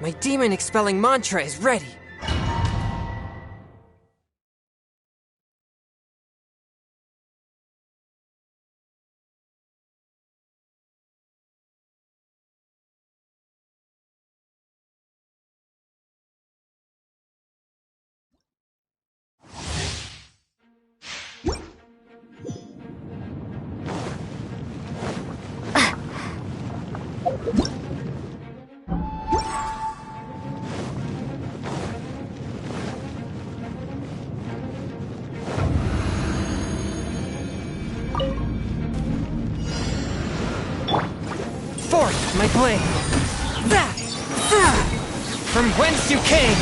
My demon-expelling mantra is ready! Forth, my blade! From whence you came!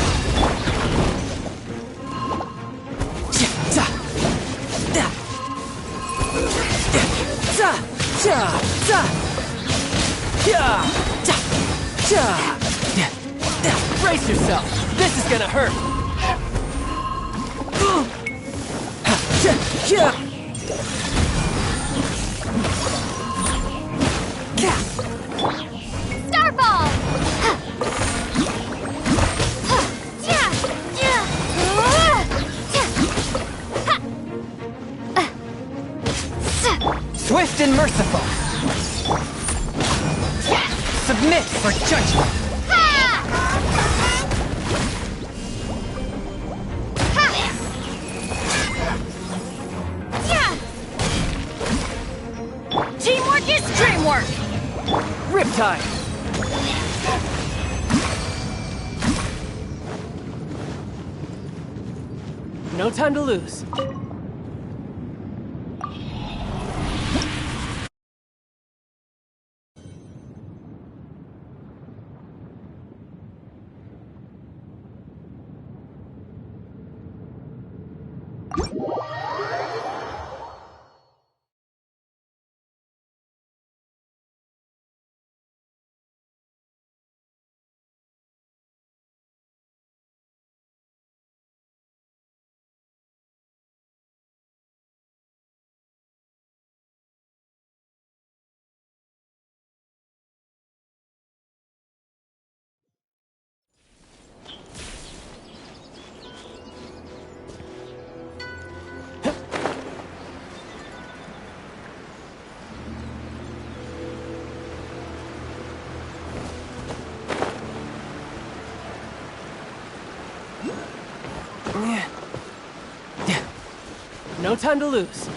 Brace yourself! This is gonna hurt! Starball! Swift and merciful! Submit for judgment! Teamwork is dreamwork! Riptide! No time to lose. No time to lose.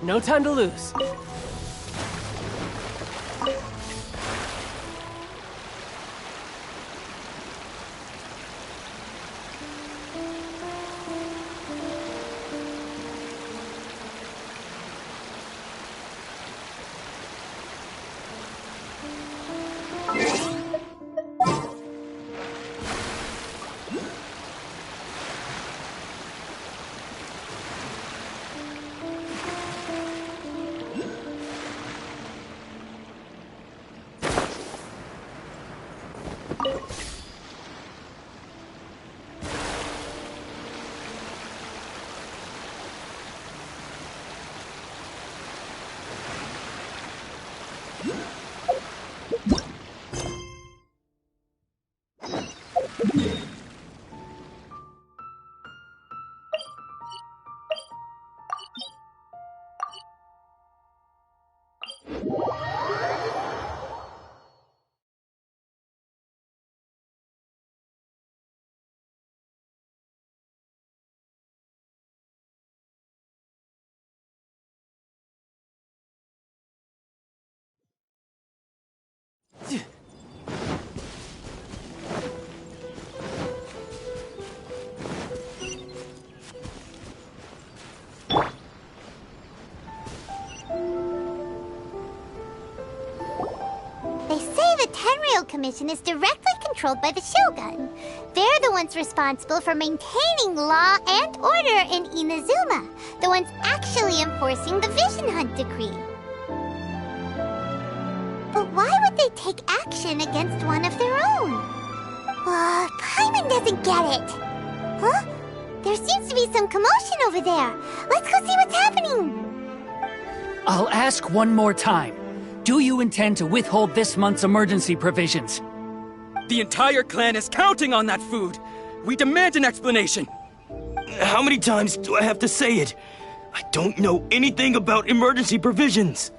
No time to lose. Tenryou Commission is directly controlled by the Shogun. They're the ones responsible for maintaining law and order in Inazuma, the ones actually enforcing the Vision Hunt Decree. But why would they take action against one of their own? Paimon doesn't get it. Huh? There seems to be some commotion over there. Let's go see what's happening. I'll ask one more time. Do you intend to withhold this month's emergency provisions? The entire clan is counting on that food! We demand an explanation! How many times do I have to say it? I don't know anything about emergency provisions!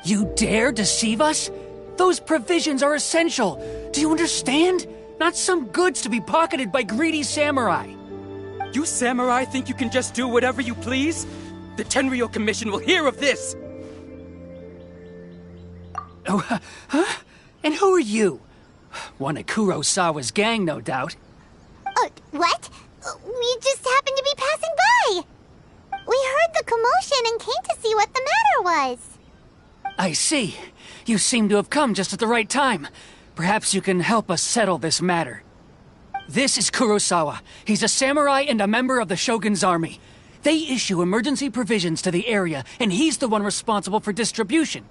You dare deceive us? Those provisions are essential. Do you understand? Not some goods to be pocketed by greedy samurai. You samurai think you can just do whatever you please? The Tenryou Commission will hear of this! Oh, huh? And who are you? One of Kurosawa's gang, no doubt. What? We just happened to be passing by. We heard the commotion and came to see what the matter was. I see. You seem to have come just at the right time. Perhaps you can help us settle this matter. This is Kurosawa. He's a samurai and a member of the Shogun's army. They issue emergency provisions to the area, and he's the one responsible for distribution.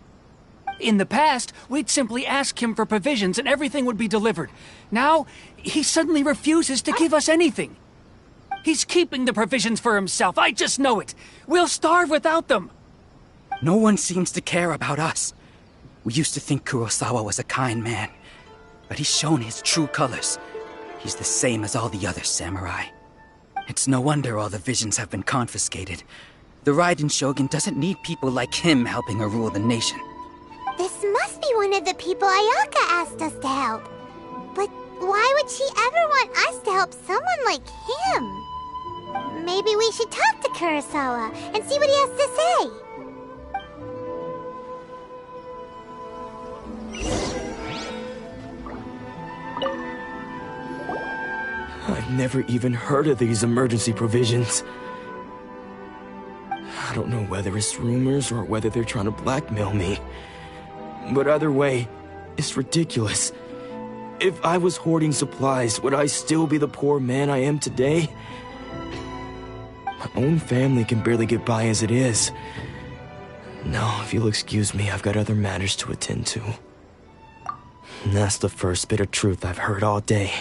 In the past, we'd simply ask him for provisions and everything would be delivered. Now, he suddenly refuses to give us anything. He's keeping the provisions for himself, I just know it. We'll starve without them. No one seems to care about us. We used to think Kurosawa was a kind man, but he's shown his true colors. He's the same as all the other samurai. It's no wonder all the visions have been confiscated. The Raiden Shogun doesn't need people like him helping her rule the nation. This must be one of the people Ayaka asked us to help. But why would she ever want us to help someone like him? Maybe we should talk to Kurosawa and see what he has to say. I've never even heard of these emergency provisions. I don't know whether it's rumors or whether they're trying to blackmail me. But either way, it's ridiculous. If I was hoarding supplies, would I still be the poor man I am today? My own family can barely get by as it is. No, if you'll excuse me, I've got other matters to attend to. And that's the first bit of truth I've heard all day.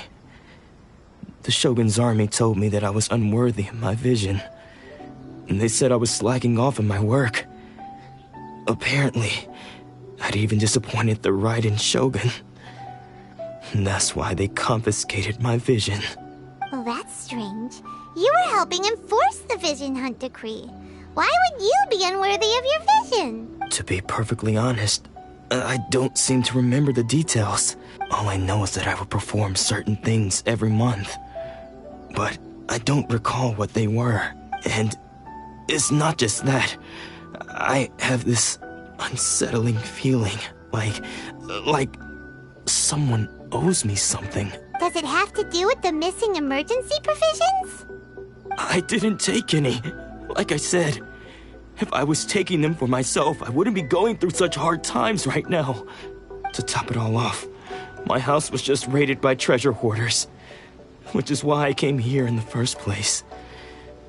The Shogun's army told me that I was unworthy of my vision. And they said I was slacking off in my work. Apparently, I'd even disappointed the Raiden Shogun. And that's why they confiscated my vision. Well, that's strange. You were helping enforce the Vision Hunt Decree. Why would you be unworthy of your vision? To be perfectly honest, I don't seem to remember the details. All I know is that I would perform certain things every month. But I don't recall what they were. And it's not just that. I have this unsettling feeling, like someone owes me something. Does it have to do with the missing emergency provisions? I didn't take any. Like I said, if I was taking them for myself, I wouldn't be going through such hard times right now. To top it all off, my house was just raided by treasure hoarders, which is why I came here in the first place.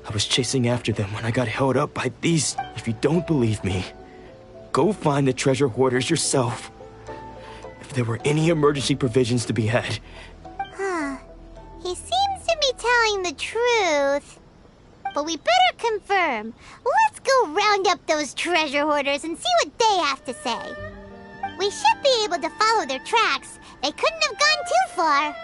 I was chasing after them when I got held up by these. If you don't believe me, go find the treasure hoarders yourself. If there were any emergency provisions to be had. He seems to be telling the truth. But we better confirm. Let's go round up those treasure hoarders and see what they have to say. We should be able to follow their tracks. They couldn't have gone too far.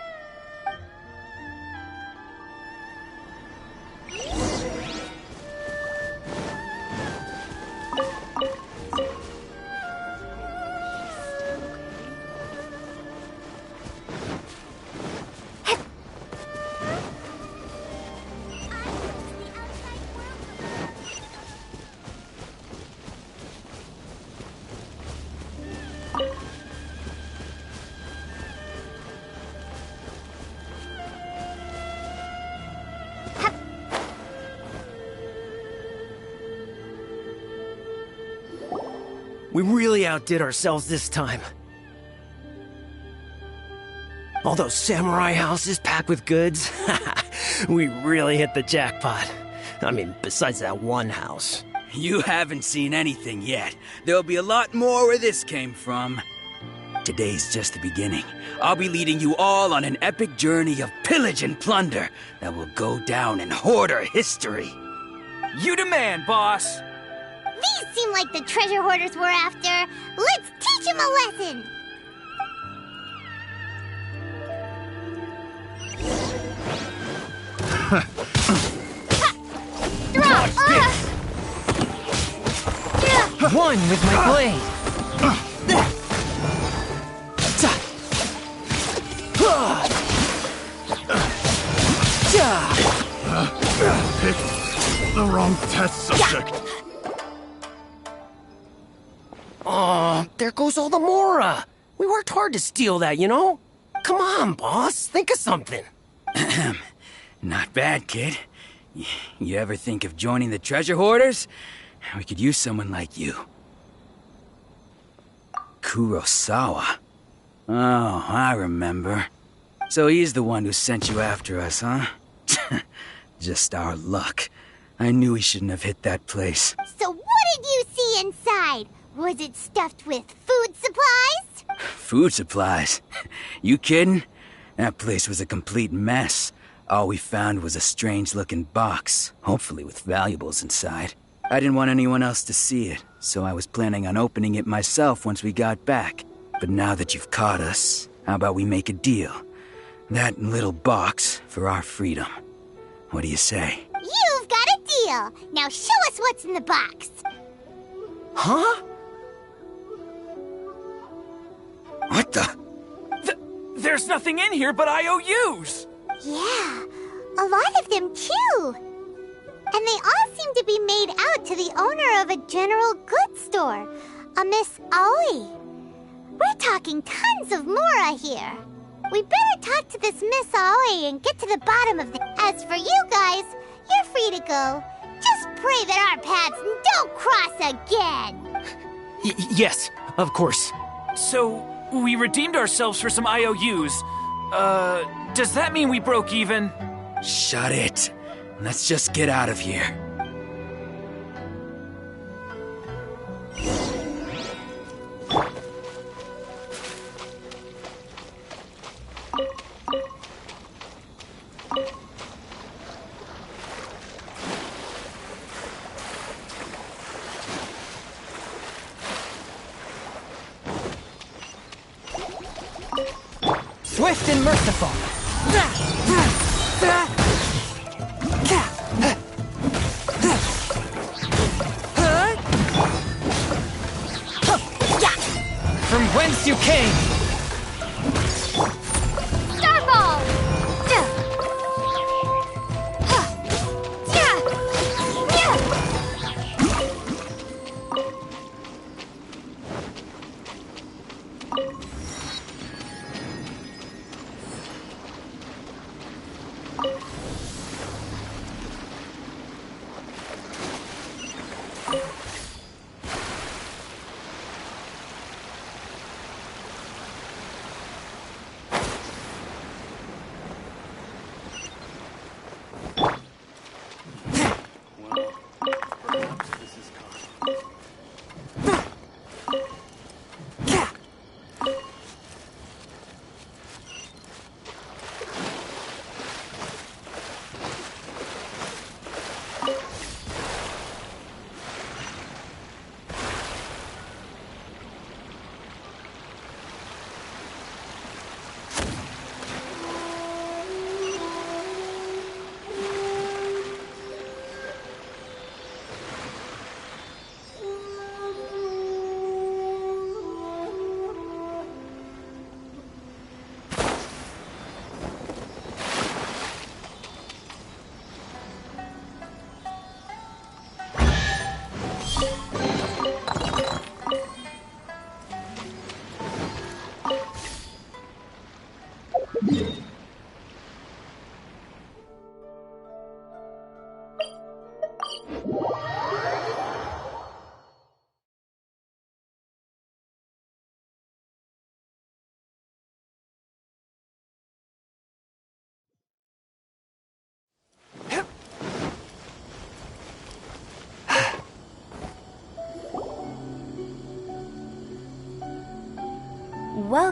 We really outdid ourselves this time. All those samurai houses packed with goods. We really hit the jackpot. I mean, besides that one house. You haven't seen anything yet. There'll be a lot more where this came from. Today's just the beginning. I'll be leading you all on an epic journey of pillage and plunder that will go down in hoarder history. You demand, boss! These seem like the treasure hoarders we're after. Let's teach them a lesson. One with my blade. Picked the wrong test subject. Oh, there goes all the Mora. We worked hard to steal that, you know? Come on, boss. Think of something. Not bad, kid. You ever think of joining the treasure hoarders? We could use someone like you. Kurosawa. Oh, I remember. So he's the one who sent you after us, huh? Just our luck. I knew he shouldn't have hit that place. So what did you see inside? Was it stuffed with food supplies? Food supplies? You kidding? That place was a complete mess. All we found was a strange-looking box, hopefully with valuables inside. I didn't want anyone else to see it, so I was planning on opening it myself once we got back. But now that you've caught us, how about we make a deal? That little box for our freedom. What do you say? You've got a deal. Now show us what's in the box. Huh? What the? There's nothing in here but IOUs! Yeah, a lot of them too. And they all seem to be made out to the owner of a general goods store, a Miss Aoi. We're talking tons of Mora here. We better talk to this Miss Aoi and get to the bottom of it. As for you guys, you're free to go. Just pray that our paths don't cross again. Yes, of course. So, we redeemed ourselves for some IOUs. Does that mean we broke even? Shut it. Let's just get out of here. Swift and merciful. From whence you came. Starball!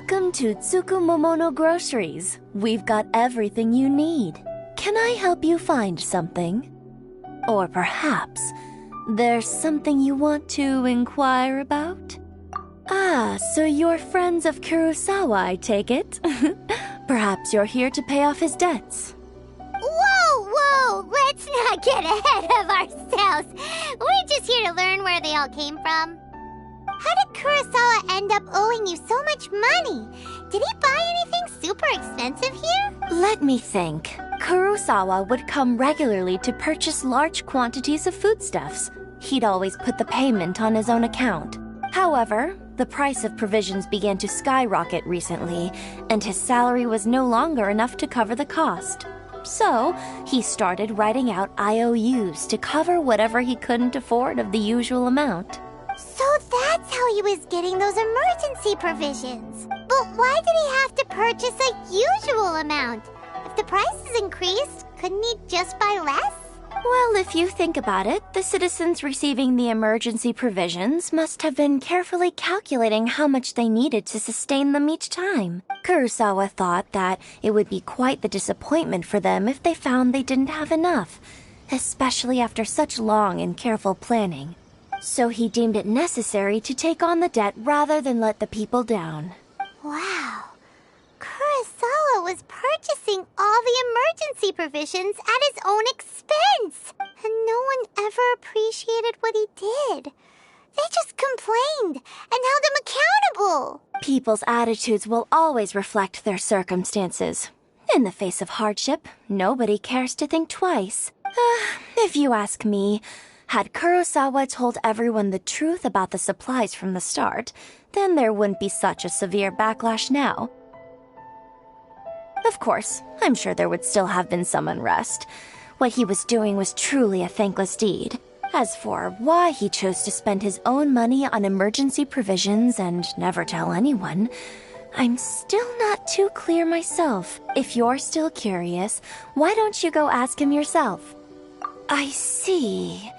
Welcome to Tsukumomono Groceries. We've got everything you need. Can I help you find something? Or perhaps there's something you want to inquire about? Ah, so you're friends of Kurosawa, I take it? Perhaps you're here to pay off his debts. Whoa! Let's not get ahead of ourselves. We're just here to learn where they all came from. How did Kurosawa end up owing you so much money? Did he buy anything super expensive here? Let me think. Kurosawa would come regularly to purchase large quantities of foodstuffs. He'd always put the payment on his own account. However, the price of provisions began to skyrocket recently, and his salary was no longer enough to cover the cost. So, he started writing out IOUs to cover whatever he couldn't afford of the usual amount. So that's how he was getting those emergency provisions. But why did he have to purchase a usual amount? If the prices increased, couldn't he just buy less? Well, if you think about it, the citizens receiving the emergency provisions must have been carefully calculating how much they needed to sustain them each time. Kurosawa thought that it would be quite the disappointment for them if they found they didn't have enough, especially after such long and careful planning. So he deemed it necessary to take on the debt rather than let the people down. Wow. Kurosawa was purchasing all the emergency provisions at his own expense. And no one ever appreciated what he did. They just complained and held him accountable. People's attitudes will always reflect their circumstances. In the face of hardship, nobody cares to think twice. If you ask me, had Kurosawa told everyone the truth about the supplies from the start, then there wouldn't be such a severe backlash now. Of course, I'm sure there would still have been some unrest. What he was doing was truly a thankless deed. As for why he chose to spend his own money on emergency provisions and never tell anyone, I'm still not too clear myself. If you're still curious, why don't you go ask him yourself? I see.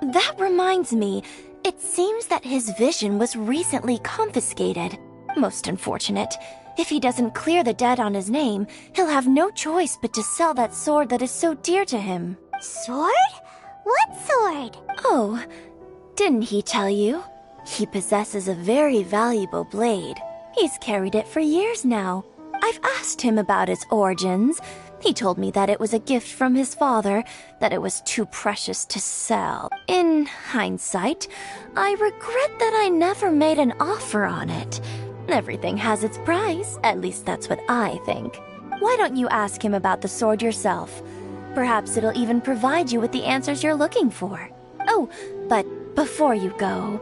That reminds me, it seems that his vision was recently confiscated. Most unfortunate. If he doesn't clear the debt on his name, he'll have no choice but to sell that sword that is so dear to him. Sword? What sword? Oh, didn't he tell you? He possesses a very valuable blade. He's carried it for years now. I've asked him about its origins. He told me that it was a gift from his father, that it was too precious to sell. In hindsight, I regret that I never made an offer on it. Everything has its price, at least that's what I think. Why don't you ask him about the sword yourself? Perhaps it'll even provide you with the answers you're looking for. Oh, but before you go,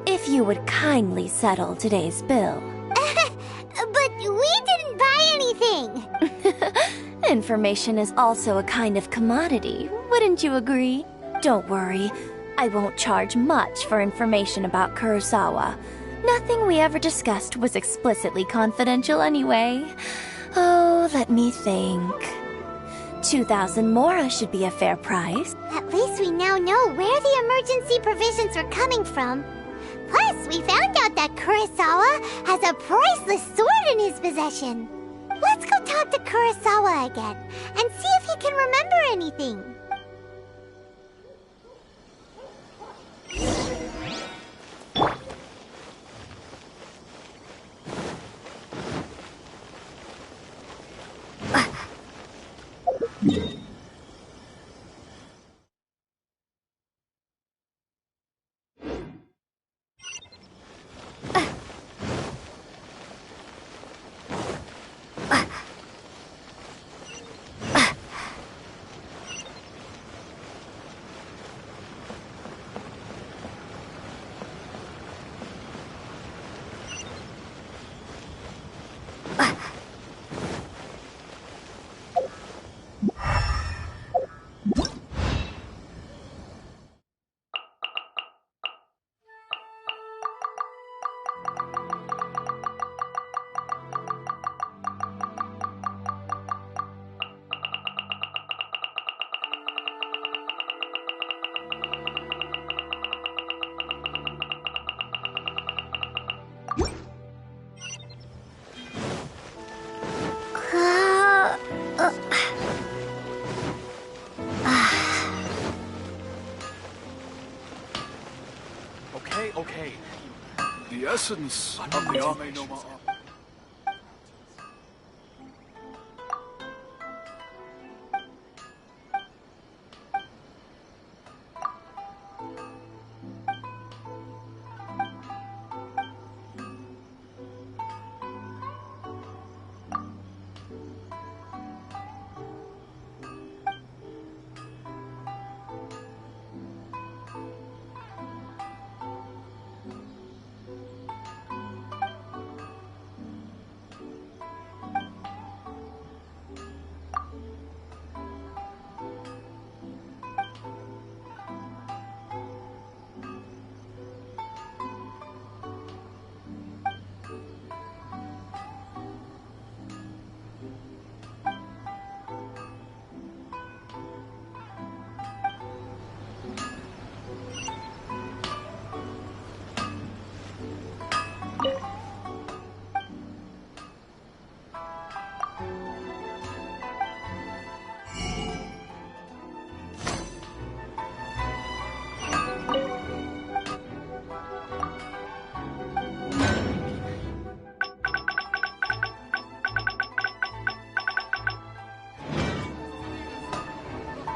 if you would kindly settle today's bill. But we didn't buy anything! Information is also a kind of commodity, wouldn't you agree? Don't worry, I won't charge much for information about Kurosawa. Nothing we ever discussed was explicitly confidential anyway. Oh, let me think. 2,000 mora should be a fair price. At least we now know where the emergency provisions were coming from. Plus, we found out that Kurosawa has a priceless sword in his possession. Let's go talk to Kurosawa again and see if he can remember anything. okay. The essence of the Amenoma.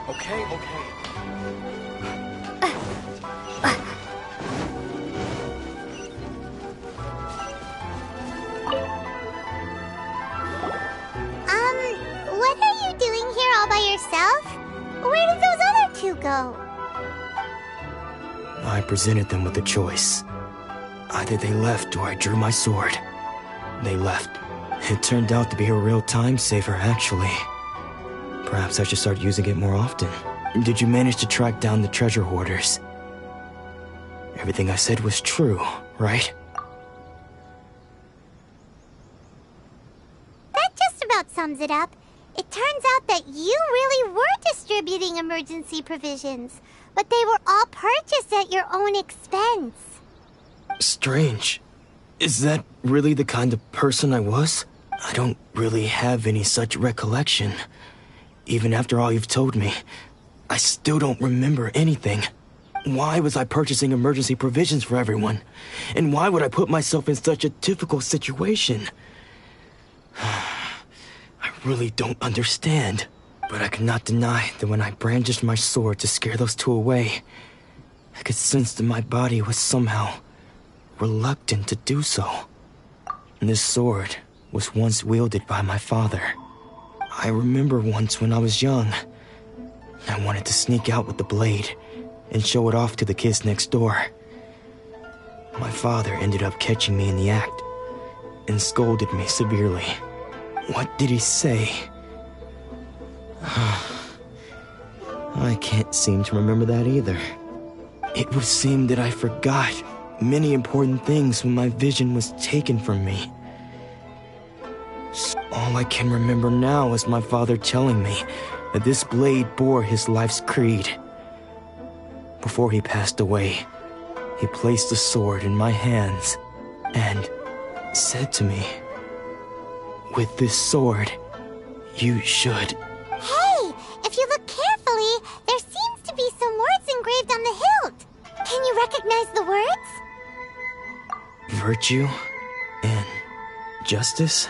Okay. What are you doing here all by yourself? Where did those other two go? I presented them with a choice. Either they left or I drew my sword. They left. It turned out to be a real time saver, actually. Perhaps I should start using it more often. Did you manage to track down the treasure hoarders? Everything I said was true, right? That just about sums it up. It turns out that you really were distributing emergency provisions, but they were all purchased at your own expense. Strange. Is that really the kind of person I was? I don't really have any such recollection. Even after all you've told me, I still don't remember anything. Why was I purchasing emergency provisions for everyone? And why would I put myself in such a difficult situation? I really don't understand. But I cannot deny that when I brandished my sword to scare those two away, I could sense that my body was somehow reluctant to do so. This sword was once wielded by my father. I remember once when I was young, I wanted to sneak out with the blade and show it off to the kids next door. My father ended up catching me in the act and scolded me severely. What did he say? I can't seem to remember that either. It would seem that I forgot many important things when my vision was taken from me. All I can remember now is my father telling me that this blade bore his life's creed. Before he passed away, he placed the sword in my hands and said to me, "With this sword, you should..." Hey, if you look carefully, there seems to be some words engraved on the hilt. Can you recognize the words? Virtue and justice?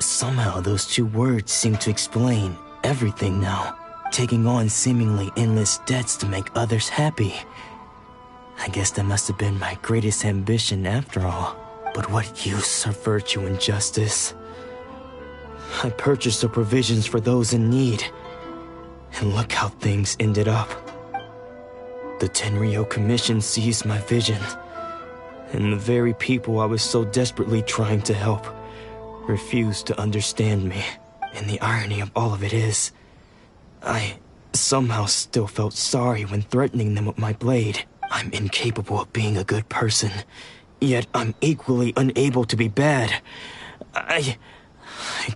Somehow those two words seem to explain everything now, taking on seemingly endless debts to make others happy. I guess that must have been my greatest ambition after all. But what use are virtue and justice? I purchased the provisions for those in need, and look how things ended up. The Tenryo Commission seized my vision, and the very people I was so desperately trying to help refused to understand me. And the irony of all of it is, I somehow still felt sorry when threatening them with my blade. I'm incapable of being a good person, yet I'm equally unable to be bad. I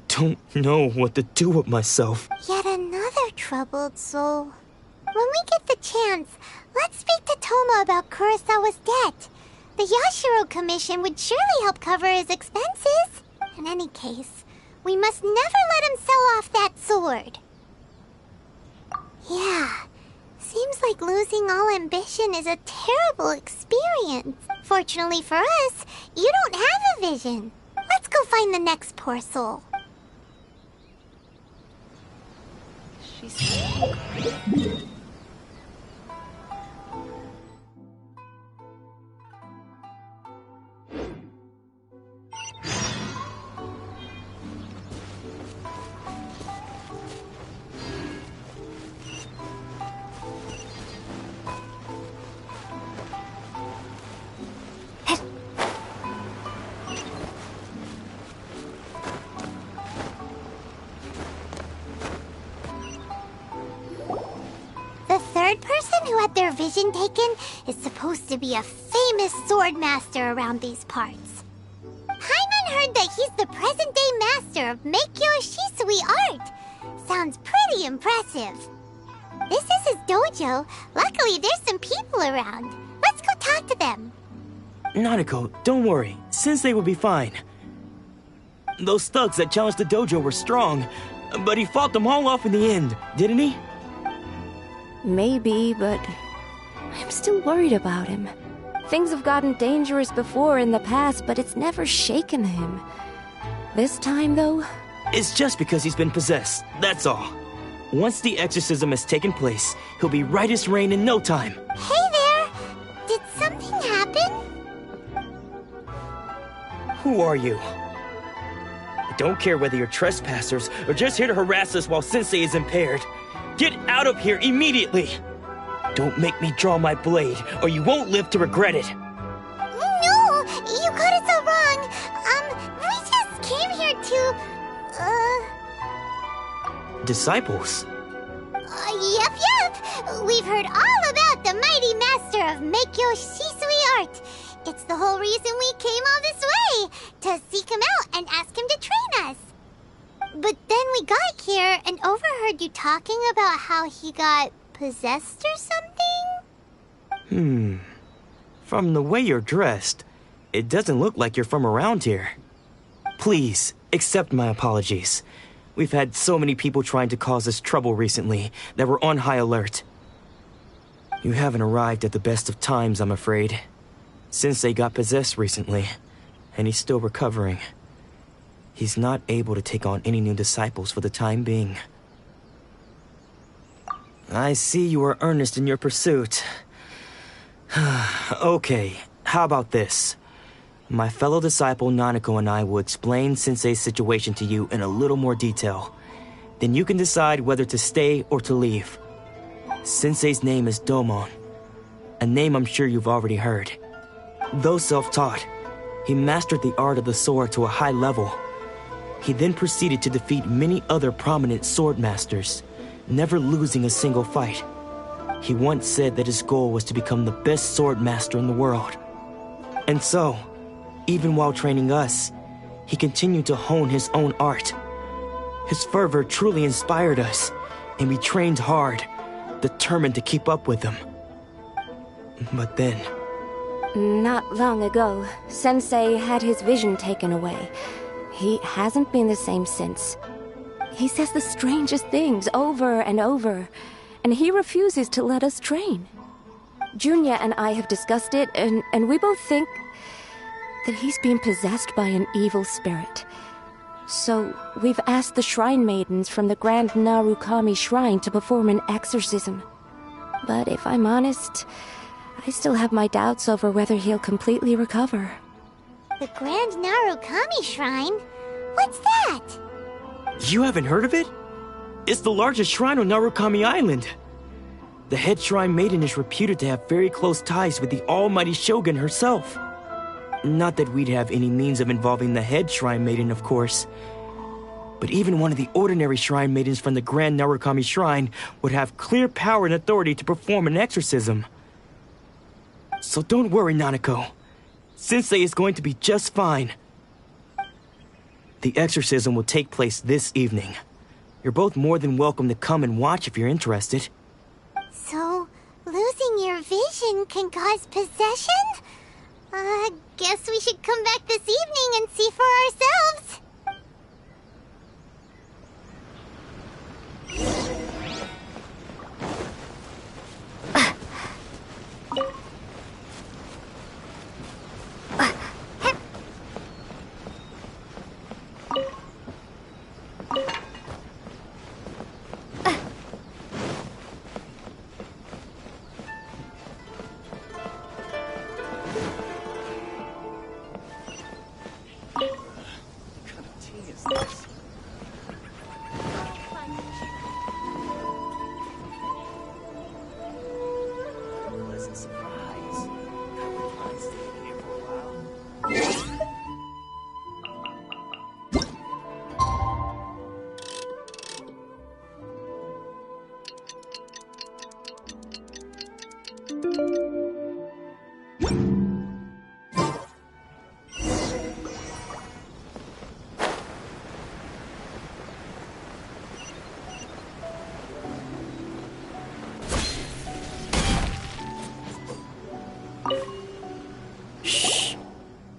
don't know what to do with myself. Yet another troubled soul. When we get the chance, let's speak to Toma about Kurosawa's debt. The Yashiro Commission would surely help cover his expenses. In any case, we must never let him sell off that sword. Yeah, seems like losing all ambition is a terrible experience. Fortunately for us, you don't have a vision. Let's go find the next poor soul. The third person who had their vision taken is supposed to be a famous sword master around these parts. Paimon heard that he's the present-day master of Meikyo Shisui art. Sounds pretty impressive. This is his dojo. Luckily, there's some people around. Let's go talk to them. Nanako, don't worry. Sensei will be fine. Those thugs that challenged the dojo were strong, but he fought them all off in the end, didn't he? Maybe, but I'm still worried about him. Things have gotten dangerous before in the past, but it's never shaken him. This time, though... It's just because he's been possessed, that's all. Once the exorcism has taken place, he'll be right as rain in no time. Hey there! Did something happen? Who are you? I don't care whether you're trespassers or just here to harass us while Sensei is impaired. Get out of here immediately! Don't make me draw my blade, or you won't live to regret it. No! You got it so wrong! We just came here to... Disciples? Yep! We've heard all about the mighty master of Meikyo Shisui art. It's the whole reason we came all this way, to seek him out and ask him to train us. But then we got here and overheard you talking about how he got possessed or something? From the way you're dressed, it doesn't look like you're from around here. Please, accept my apologies. We've had so many people trying to cause us trouble recently that we're on high alert. You haven't arrived at the best of times, I'm afraid. Sensei got possessed recently, and he's still recovering. He's not able to take on any new disciples for the time being. I see you are earnest in your pursuit. Okay, how about this? My fellow disciple Nanako and I will explain Sensei's situation to you in a little more detail. Then you can decide whether to stay or to leave. Sensei's name is Domon, a name I'm sure you've already heard. Though self-taught, he mastered the art of the sword to a high level. He then proceeded to defeat many other prominent sword masters, never losing a single fight. He once said that his goal was to become the best sword master in the world. And so, even while training us, he continued to hone his own art. His fervor truly inspired us, and we trained hard, determined to keep up with him. But then... Not long ago, Sensei had his vision taken away. He hasn't been the same since. He says the strangest things over and over, and he refuses to let us train. Junya and I have discussed it, and we both think that he's being possessed by an evil spirit. So we've asked the shrine maidens from the Grand Narukami Shrine to perform an exorcism. But if I'm honest, I still have my doubts over whether he'll completely recover. The Grand Narukami Shrine? What's that? You haven't heard of it? It's the largest shrine on Narukami Island. The head shrine maiden is reputed to have very close ties with the almighty Shogun herself. Not that we'd have any means of involving the head shrine maiden, of course. But even one of the ordinary shrine maidens from the Grand Narukami Shrine would have clear power and authority to perform an exorcism. So don't worry, Nanako. Sensei is going to be just fine. The exorcism will take place this evening. You're both more than welcome to come and watch if you're interested. So, losing your vision can cause possession? Guess we should come back this evening and see for ourselves. was a surprise. I wouldn't mind staying here for a while.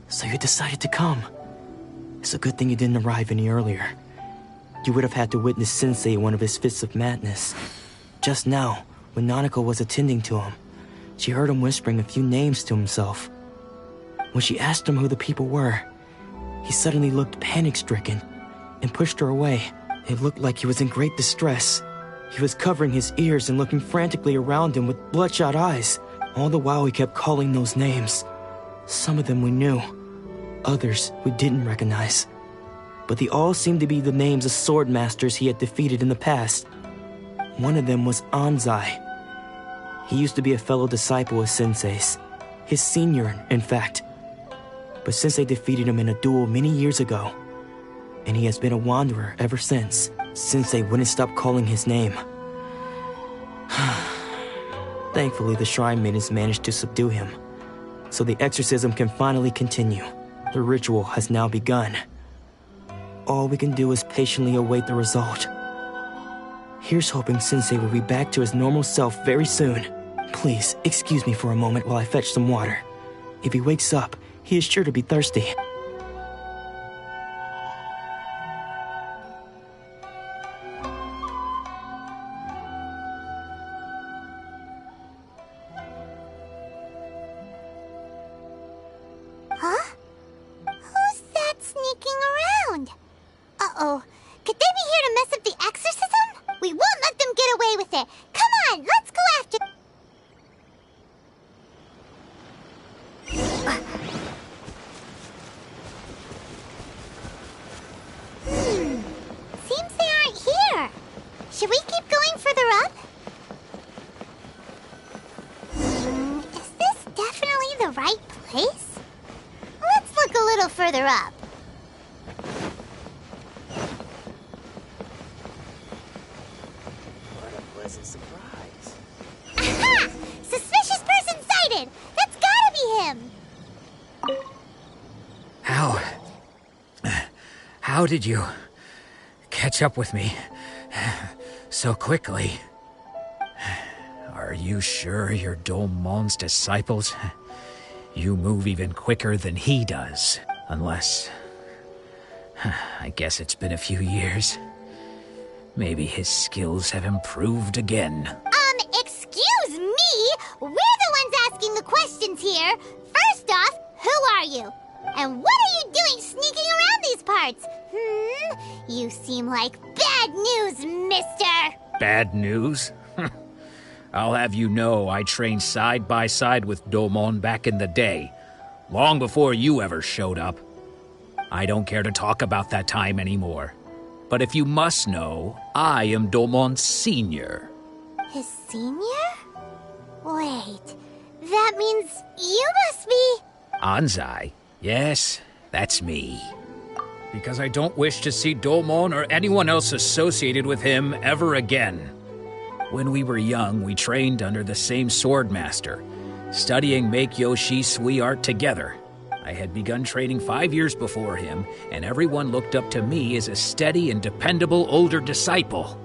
So you decided to come. It's a good thing you didn't arrive any earlier. You would have had to witness Sensei in one of his fits of madness. Just now, when Nanako was attending to him, she heard him whispering a few names to himself. When she asked him who the people were, he suddenly looked panic-stricken and pushed her away. It looked like he was in great distress. He was covering his ears and looking frantically around him with bloodshot eyes. All the while he kept calling those names. Some of them we knew. Others we didn't recognize. But they all seemed to be the names of sword masters he had defeated in the past. One of them was Anzai. He used to be a fellow disciple of Sensei's. His senior, in fact. But Sensei defeated him in a duel many years ago. And he has been a wanderer ever since. Sensei wouldn't stop calling his name. Thankfully, the shrine maidens managed to subdue him. So the exorcism can finally continue. The ritual has now begun. All we can do is patiently await the result. Here's hoping Sensei will be back to his normal self very soon. Please, excuse me for a moment while I fetch some water. If he wakes up, he is sure to be thirsty. Huh? Who's that sneaking around? Uh-oh. Could they be here to mess up the exorcism? We won't let them get away with it. Come on, let's go after... Seems they aren't here. Should we keep going further up? Is this definitely the right place? Let's look a little further up. What a pleasant surprise. Aha! Suspicious person sighted! That's gotta be him! How did you catch up with me so quickly? Are you sure you're Domon's disciples? You move even quicker than he does. Unless... I guess it's been a few years. Maybe his skills have improved again. Excuse me? We're the ones asking the questions here. First off, who are you? And what are you doing sneaking around these parts? You seem like bad news, mister! Bad news? I'll have you know I trained side by side with Domon back in the day, long before you ever showed up. I don't care to talk about that time anymore. But if you must know, I am Domon's senior. His senior? Wait, that means you must be... Anzai? Yes, that's me. Because I don't wish to see Domon or anyone else associated with him ever again. When we were young, we trained under the same sword master, studying Make-Yoshi Sui art together. I had begun training 5 years before him, and everyone looked up to me as a steady and dependable older disciple.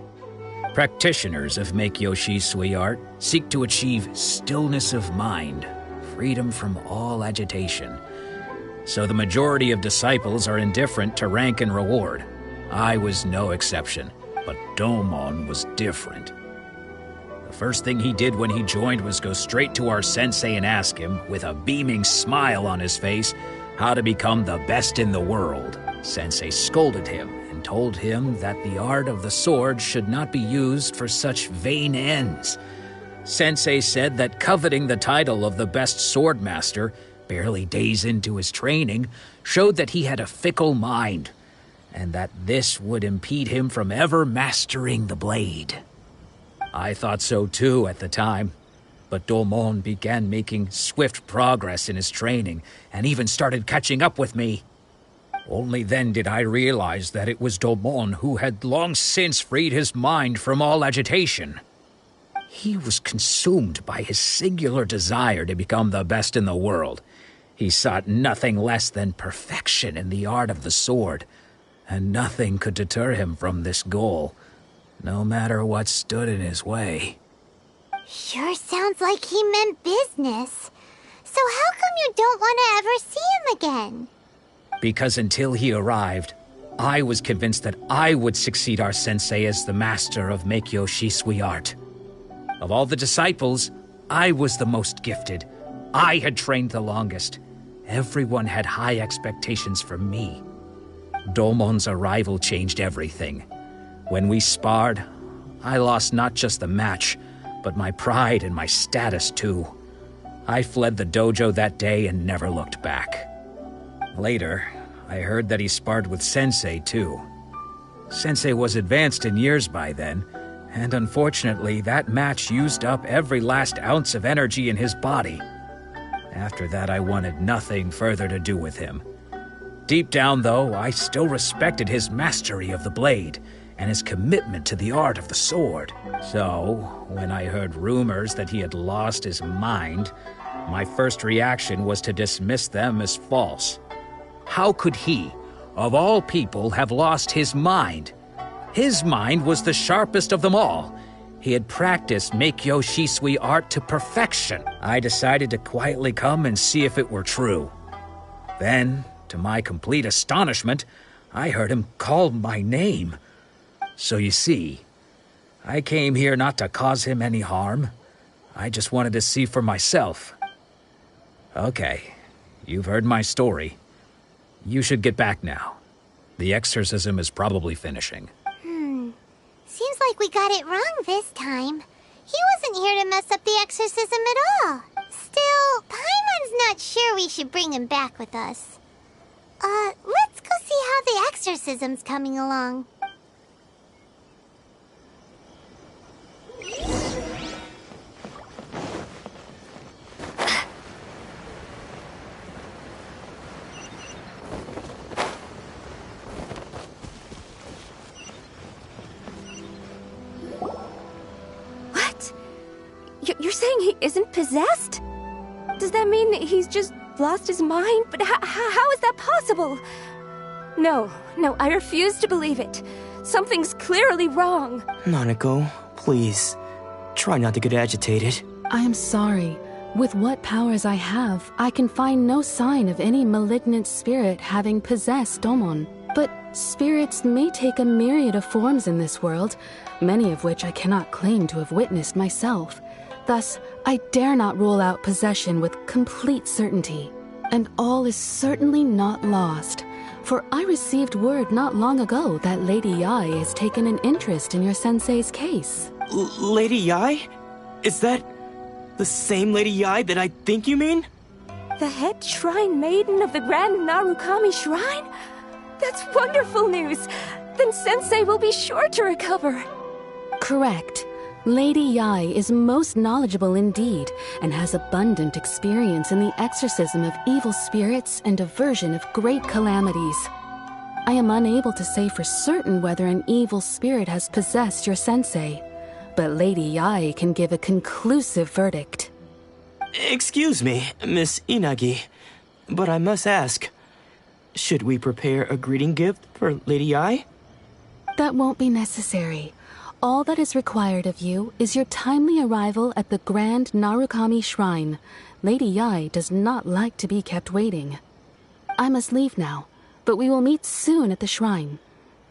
Practitioners of Make-Yoshi Sui art seek to achieve stillness of mind, freedom from all agitation. So the majority of disciples are indifferent to rank and reward. I was no exception, but Domon was different. The first thing he did when he joined was go straight to our sensei and ask him, with a beaming smile on his face, how to become the best in the world. Sensei scolded him and told him that the art of the sword should not be used for such vain ends. Sensei said that coveting the title of the best sword master, barely days into his training, showed that he had a fickle mind, and that this would impede him from ever mastering the blade. I thought so too at the time. But Domon began making swift progress in his training, and even started catching up with me. Only then did I realize that it was Domon who had long since freed his mind from all agitation. He was consumed by his singular desire to become the best in the world. He sought nothing less than perfection in the art of the sword, and nothing could deter him from this goal, no matter what stood in his way. Sure sounds like he meant business. So how come you don't want to ever see him again? Because until he arrived, I was convinced that I would succeed our sensei as the master of Meikyo Shisui art. Of all the disciples, I was the most gifted. I had trained the longest. Everyone had high expectations for me. Domon's arrival changed everything. When we sparred, I lost not just the match, but my pride and my status too. I fled the dojo that day and never looked back. Later, I heard that he sparred with Sensei too. Sensei was advanced in years by then, and unfortunately that match used up every last ounce of energy in his body. After that, I wanted nothing further to do with him. Deep down, though, I still respected his mastery of the blade and his commitment to the art of the sword. So, when I heard rumors that he had lost his mind, my first reaction was to dismiss them as false. How could he, of all people, have lost his mind? His mind was the sharpest of them all. He had practiced Meikyo Shisui art to perfection. I decided to quietly come and see if it were true. Then, to my complete astonishment, I heard him call my name. So you see, I came here not to cause him any harm. I just wanted to see for myself. Okay, you've heard my story. You should get back now. The exorcism is probably finishing. Seems like we got it wrong this time. He wasn't here to mess up the exorcism at all. Still, Paimon's not sure we should bring him back with us. Let's go see how the exorcism's coming along. You're saying he isn't possessed? Does that mean he's just lost his mind? But how is that possible? No, I refuse to believe it. Something's clearly wrong. Nanako, please, try not to get agitated. I am sorry. With what powers I have, I can find no sign of any malignant spirit having possessed Domon. But spirits may take a myriad of forms in this world, many of which I cannot claim to have witnessed myself. Thus, I dare not rule out possession with complete certainty. And all is certainly not lost, for I received word not long ago that Lady Yai has taken an interest in your sensei's case. Lady Yai? Is that the same Lady Yai that I think you mean? The head shrine maiden of the Grand Narukami Shrine? That's wonderful news! Then Sensei will be sure to recover. Correct. Lady Yai is most knowledgeable indeed, and has abundant experience in the exorcism of evil spirits and aversion of great calamities. I am unable to say for certain whether an evil spirit has possessed your sensei, but Lady Yai can give a conclusive verdict. Excuse me, Miss Inagi, but I must ask, should we prepare a greeting gift for Lady Yai? That won't be necessary. All that is required of you is your timely arrival at the Grand Narukami Shrine. Lady Yai does not like to be kept waiting. I must leave now, but we will meet soon at the shrine.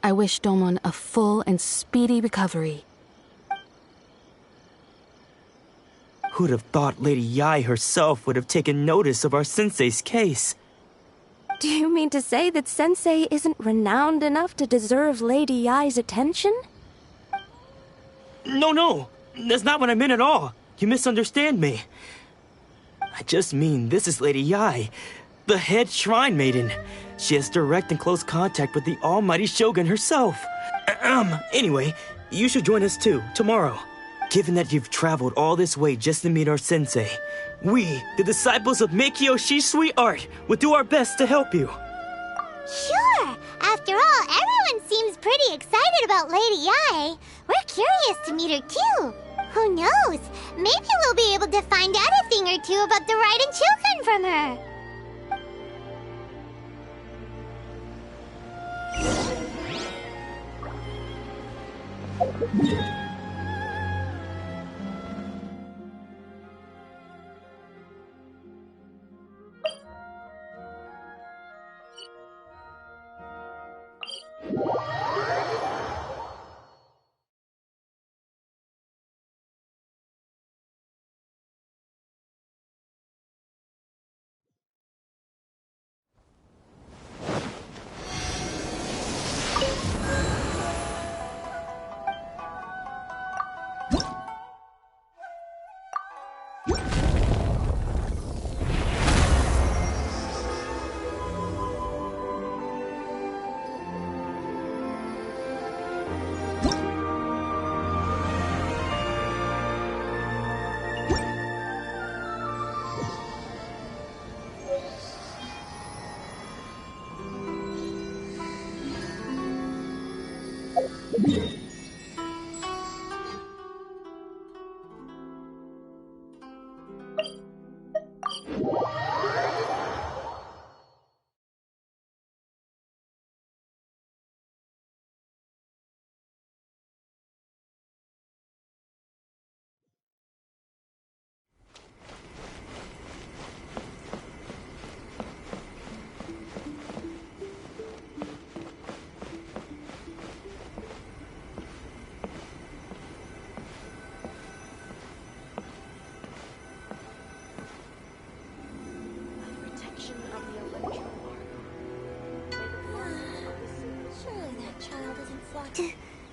I wish Domon a full and speedy recovery. Who'd have thought Lady Yai herself would have taken notice of our sensei's case? Do you mean to say that Sensei isn't renowned enough to deserve Lady Yai's attention? No, that's not what I meant at all. You misunderstand me. I just mean this is Lady Yai, the head shrine maiden. She has direct and close contact with the almighty Shogun herself. Anyway, you should join us too, tomorrow. Given that you've traveled all this way just to meet our sensei, we, the disciples of Meikyo Shisui Art, will do our best to help you. Sure! After all, everyone seems pretty excited about Lady Ai. We're curious to meet her too. Who knows? Maybe we'll be able to find out a thing or two about the Raiden children from her.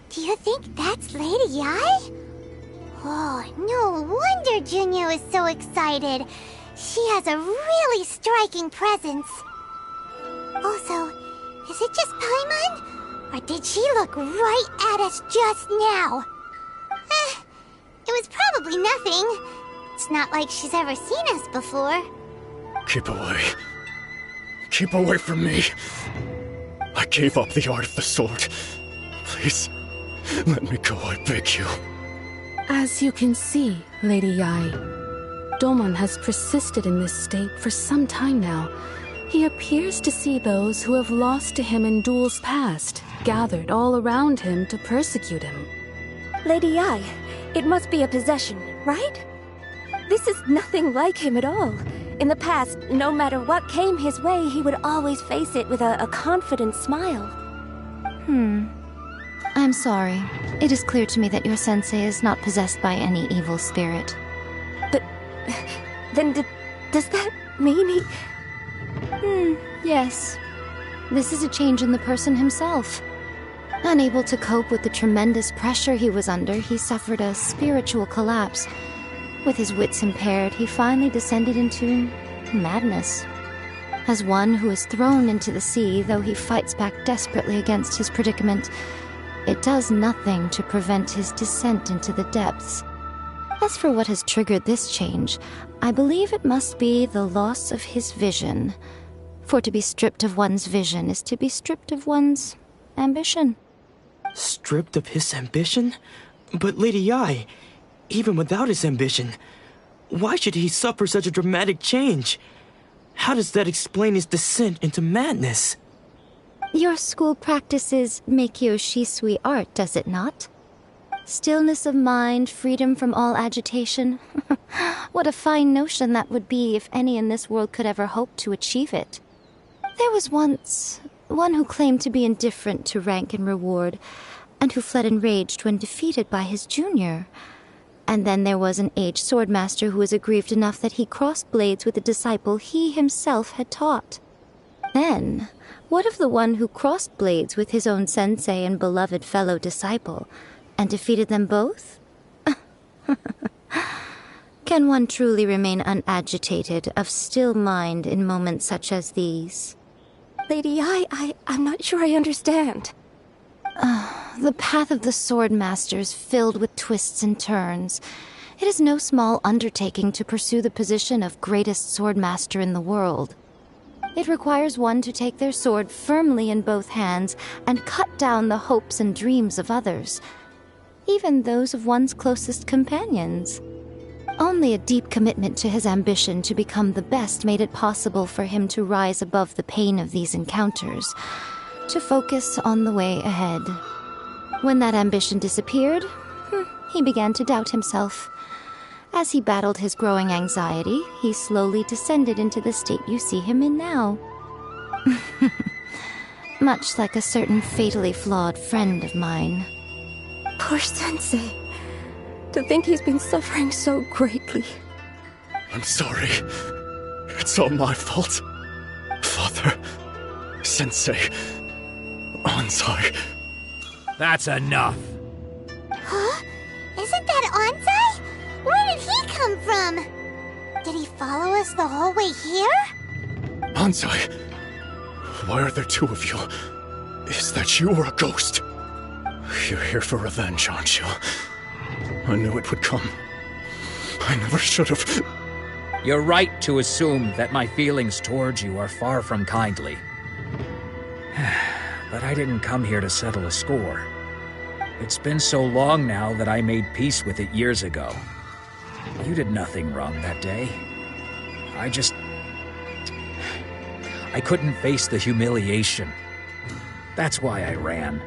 Do you think that's Lady Ai? Oh, no wonder Junya is so excited. She has a really striking presence. Also, is it just Paimon? Or did she look right at us just now? It was probably nothing. It's not like she's ever seen us before. Keep away. Keep away from me. I gave up the art of the sword. Please, let me go, I beg you. As you can see, Lady Ai, Domon has persisted in this state for some time now. He appears to see those who have lost to him in duels past, gathered all around him to persecute him. Lady Ai, it must be a possession, right? This is nothing like him at all. In the past, no matter what came his way, he would always face it with a confident smile. I'm sorry. It is clear to me that your sensei is not possessed by any evil spirit. But then does that mean he... Yes. This is a change in the person himself. Unable to cope with the tremendous pressure he was under, he suffered a spiritual collapse. With his wits impaired, he finally descended into madness. As one who is thrown into the sea, though he fights back desperately against his predicament, it does nothing to prevent his descent into the depths. As for what has triggered this change, I believe it must be the loss of his vision. For to be stripped of one's vision is to be stripped of one's ambition. Stripped of his ambition? But Lady Ai, even without his ambition, why should he suffer such a dramatic change? How does that explain his descent into madness? Your school practices Meikyo Shisui art, does it not? Stillness of mind, freedom from all agitation. What a fine notion that would be if any in this world could ever hope to achieve it. There was once one who claimed to be indifferent to rank and reward, and who fled enraged when defeated by his junior. And then there was an aged swordmaster who was aggrieved enough that he crossed blades with a disciple he himself had taught. Then, what of the one who crossed blades with his own sensei and beloved fellow disciple, and defeated them both? Can one truly remain unagitated, of still mind in moments such as these? Lady Ai, I'm not sure I understand. The path of the Swordmaster is filled with twists and turns. It is no small undertaking to pursue the position of greatest Swordmaster in the world. It requires one to take their sword firmly in both hands and cut down the hopes and dreams of others, even those of one's closest companions. Only a deep commitment to his ambition to become the best made it possible for him to rise above the pain of these encounters, to focus on the way ahead. When that ambition disappeared, he began to doubt himself. As he battled his growing anxiety, he slowly descended into the state you see him in now. Much like a certain fatally flawed friend of mine. Poor Sensei. To think he's been suffering so greatly. I'm sorry. It's all my fault. Father, Sensei, Ansai. That's enough. Huh? Isn't that Ansai? Where did he come from? Did he follow us the whole way here? Ansai, why are there two of you? Is that you or a ghost? You're here for revenge, aren't you? I knew it would come. I never should have. You're right to assume that my feelings towards you are far from kindly. But I didn't come here to settle a score. It's been so long now that I made peace with it years ago. You did nothing wrong that day. I couldn't face the humiliation. That's why I ran.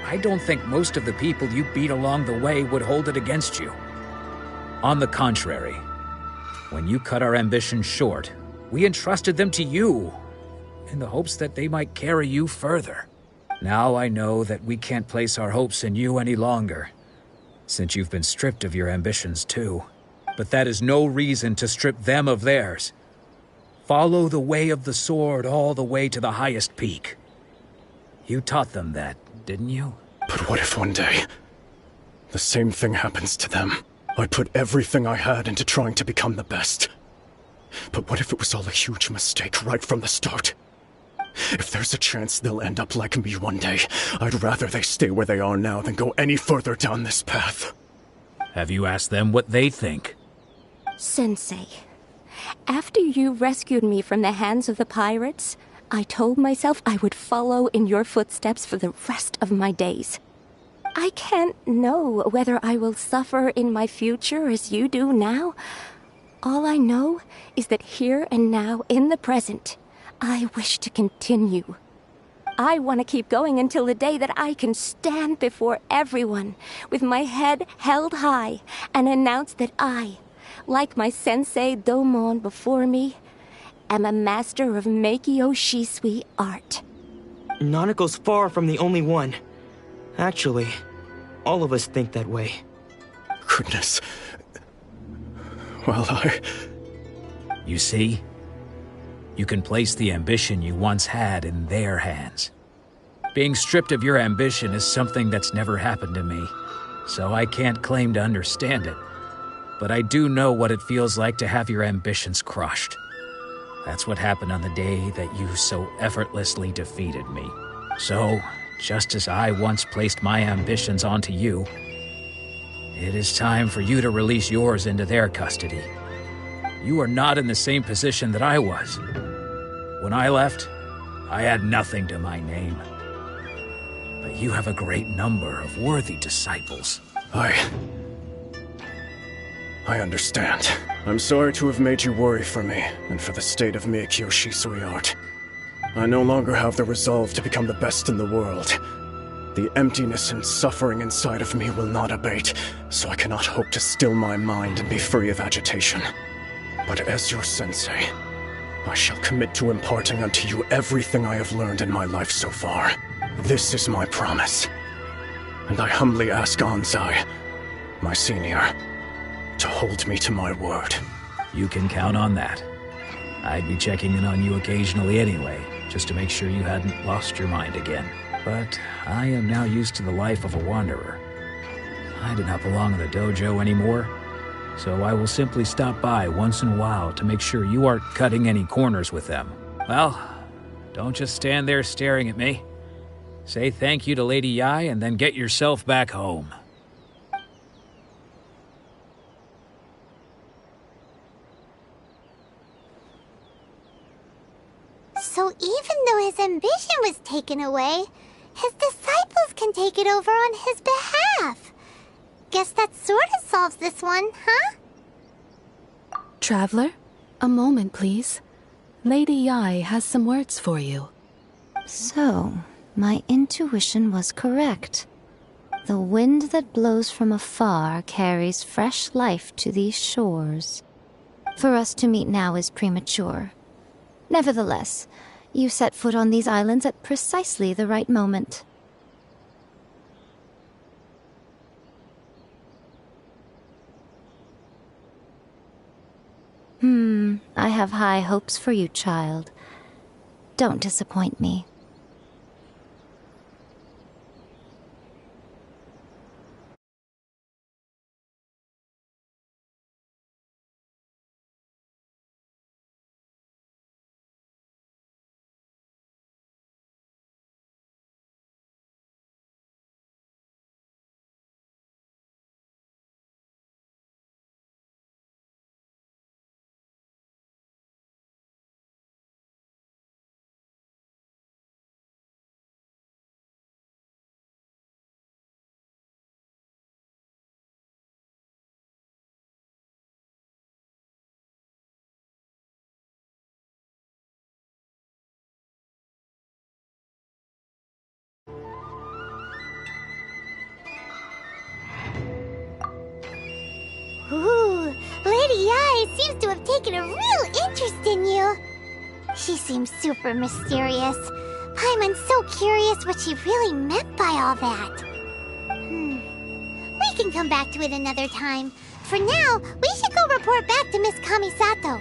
I don't think most of the people you beat along the way would hold it against you. On the contrary, when you cut our ambitions short, we entrusted them to you, in the hopes that they might carry you further. Now I know that we can't place our hopes in you any longer, since you've been stripped of your ambitions too. But that is no reason to strip them of theirs. Follow the way of the sword all the way to the highest peak. You taught them that, didn't you? But what if one day, the same thing happens to them? I put everything I had into trying to become the best. But what if it was all a huge mistake right from the start? If there's a chance they'll end up like me one day, I'd rather they stay where they are now than go any further down this path. Have you asked them what they think? Sensei, after you rescued me from the hands of the pirates, I told myself I would follow in your footsteps for the rest of my days. I can't know whether I will suffer in my future as you do now. All I know is that here and now, in the present, I wish to continue. I want to keep going until the day that I can stand before everyone with my head held high and announce that I, like my sensei Domon before me, am a master of Meikyo Shisui art. Nanako's far from the only one. Actually, all of us think that way. Goodness. Well, You see? You can place the ambition you once had in their hands. Being stripped of your ambition is something that's never happened to me, so I can't claim to understand it. But I do know what it feels like to have your ambitions crushed. That's what happened on the day that you so effortlessly defeated me. So, just as I once placed my ambitions onto you, it is time for you to release yours into their custody. You are not in the same position that I was. When I left, I had nothing to my name. But you have a great number of worthy disciples. I understand. I'm sorry to have made you worry for me, and for the state of Meikyo Shisui art. I no longer have the resolve to become the best in the world. The emptiness and suffering inside of me will not abate, so I cannot hope to still my mind and be free of agitation. But as your sensei, I shall commit to imparting unto you everything I have learned in my life so far. This is my promise. And I humbly ask Ansai, my senior, to hold me to my word. You can count on that. I'd be checking in on you occasionally anyway, just to make sure you hadn't lost your mind again. But I am now used to the life of a wanderer. I do not belong in the dojo anymore, so I will simply stop by once in a while to make sure you aren't cutting any corners with them. Well, don't just stand there staring at me. Say thank you to Lady Yai and then get yourself back home. So even though his ambition was taken away, his disciples can take it over on his behalf. Guess that sort of solves this one, huh? Traveler, a moment, please. Lady Yai has some words for you. So, my intuition was correct. The wind that blows from afar carries fresh life to these shores. For us to meet now is premature. Nevertheless, you set foot on these islands at precisely the right moment. I have high hopes for you, child. Don't disappoint me. Ooh, Lady Yai seems to have taken a real interest in you. She seems super mysterious. Paimon's so curious what she really meant by all that. We can come back to it another time. For now, we should go report back to Miss Kamisato.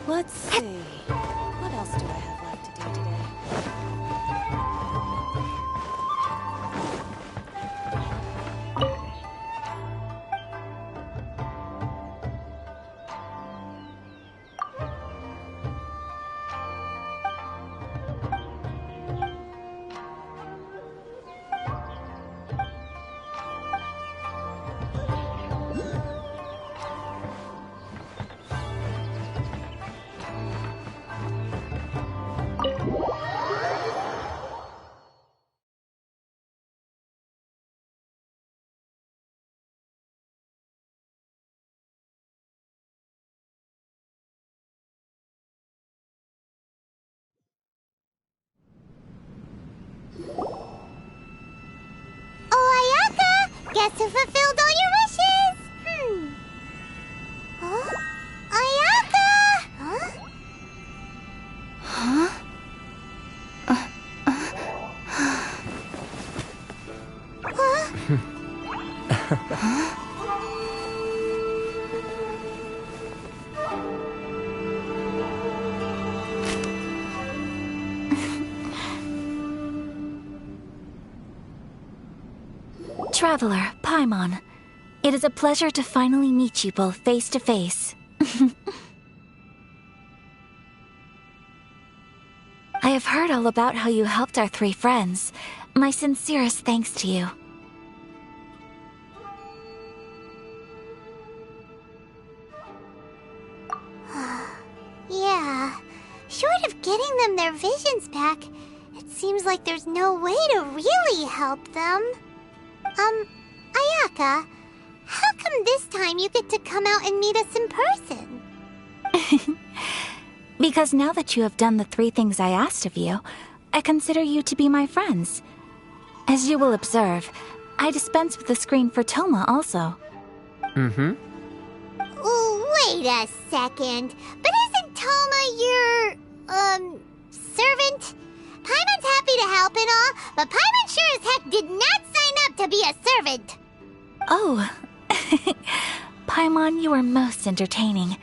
Let's see. What else do I have left to do today? Ayaka! Guess who fulfilled all your wishes? Huh? Ayaka! Huh? Huh? Traveler, Paimon. It is a pleasure to finally meet you both face to face. I have heard all about how you helped our three friends. My sincerest thanks to you. short of getting them their visions back, it seems like there's no way to really help them. Ayaka, how come this time you get to come out and meet us in person? Because now that you have done the 3 things I asked of you, I consider you to be my friends. As you will observe, I dispense with the screen for Toma also. Mm-hmm. Wait a second. But isn't Toma your, servant? Paimon's happy to help and all, but Paimon sure as heck did not sign up to be a servant. Oh. Paimon, you are most entertaining.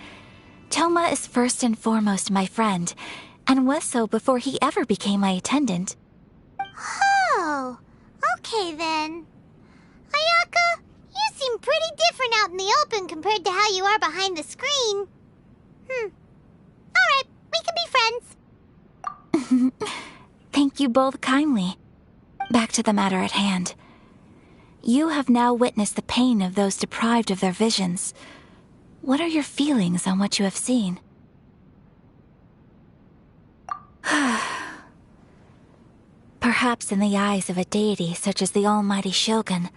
Toma is first and foremost my friend, and was so before he ever became my attendant. Oh, okay then. Ayaka, you seem pretty different out in the open compared to how you are behind the screen. Alright, we can be friends. Thank you both kindly. Back to the matter at hand. You have now witnessed the pain of those deprived of their visions. What are your feelings on what you have seen? Perhaps in the eyes of a deity such as the almighty Shogun,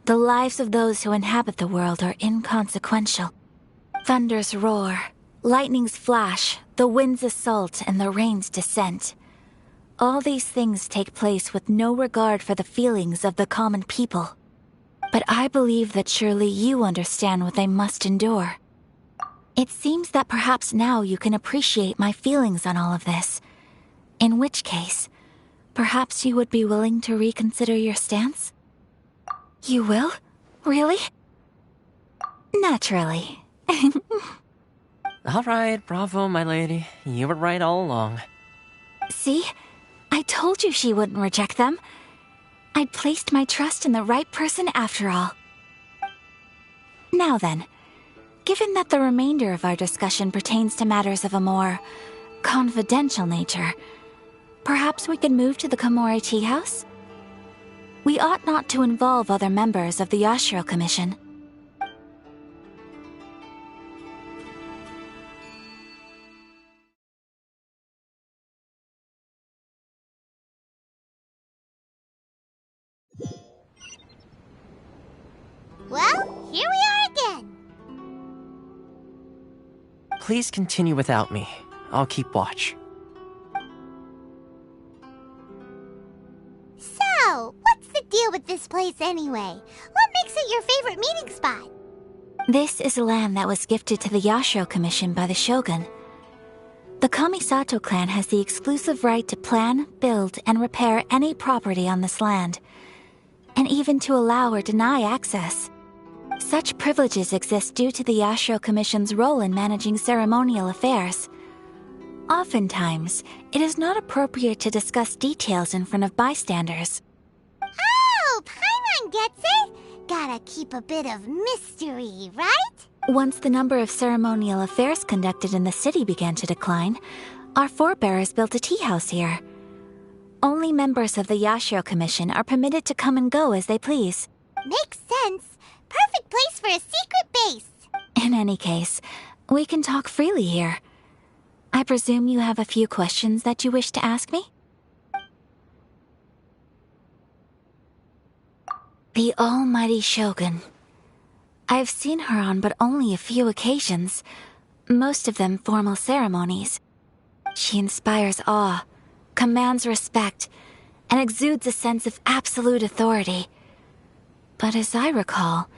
the lives of those who inhabit the world are inconsequential. Thunders roar, lightnings flash, the winds assault, and the rains descent. All these things take place with no regard for the feelings of the common people. But I believe that surely you understand what they must endure. It seems that perhaps now you can appreciate my feelings on all of this. In which case, perhaps you would be willing to reconsider your stance? You will? Really? Naturally. All right, bravo, my lady. You were right all along. See? I told you she wouldn't reject them. I'd placed my trust in the right person after all. Now then, given that the remainder of our discussion pertains to matters of a more confidential nature, perhaps we could move to the Komori Tea House? We ought not to involve other members of the Yashiro Commission. Well, here we are again. Please continue without me. I'll keep watch. So, what's the deal with this place anyway? What makes it your favorite meeting spot? This is land that was gifted to the Yashiro Commission by the Shogun. The Kamisato clan has the exclusive right to plan, build, and repair any property on this land, and even to allow or deny access. Such privileges exist due to the Yashiro Commission's role in managing ceremonial affairs. Oftentimes, it is not appropriate to discuss details in front of bystanders. Oh, Paimon gets it! Gotta keep a bit of mystery, right? Once the number of ceremonial affairs conducted in the city began to decline, our forebears built a tea house here. Only members of the Yashiro Commission are permitted to come and go as they please. Makes sense. Perfect place for a secret base. In any case, we can talk freely here. I presume you have a few questions that you wish to ask me? The almighty Shogun. I've seen her on but only a few occasions, most of them formal ceremonies. She inspires awe, commands respect, and exudes a sense of absolute authority. But as I recall,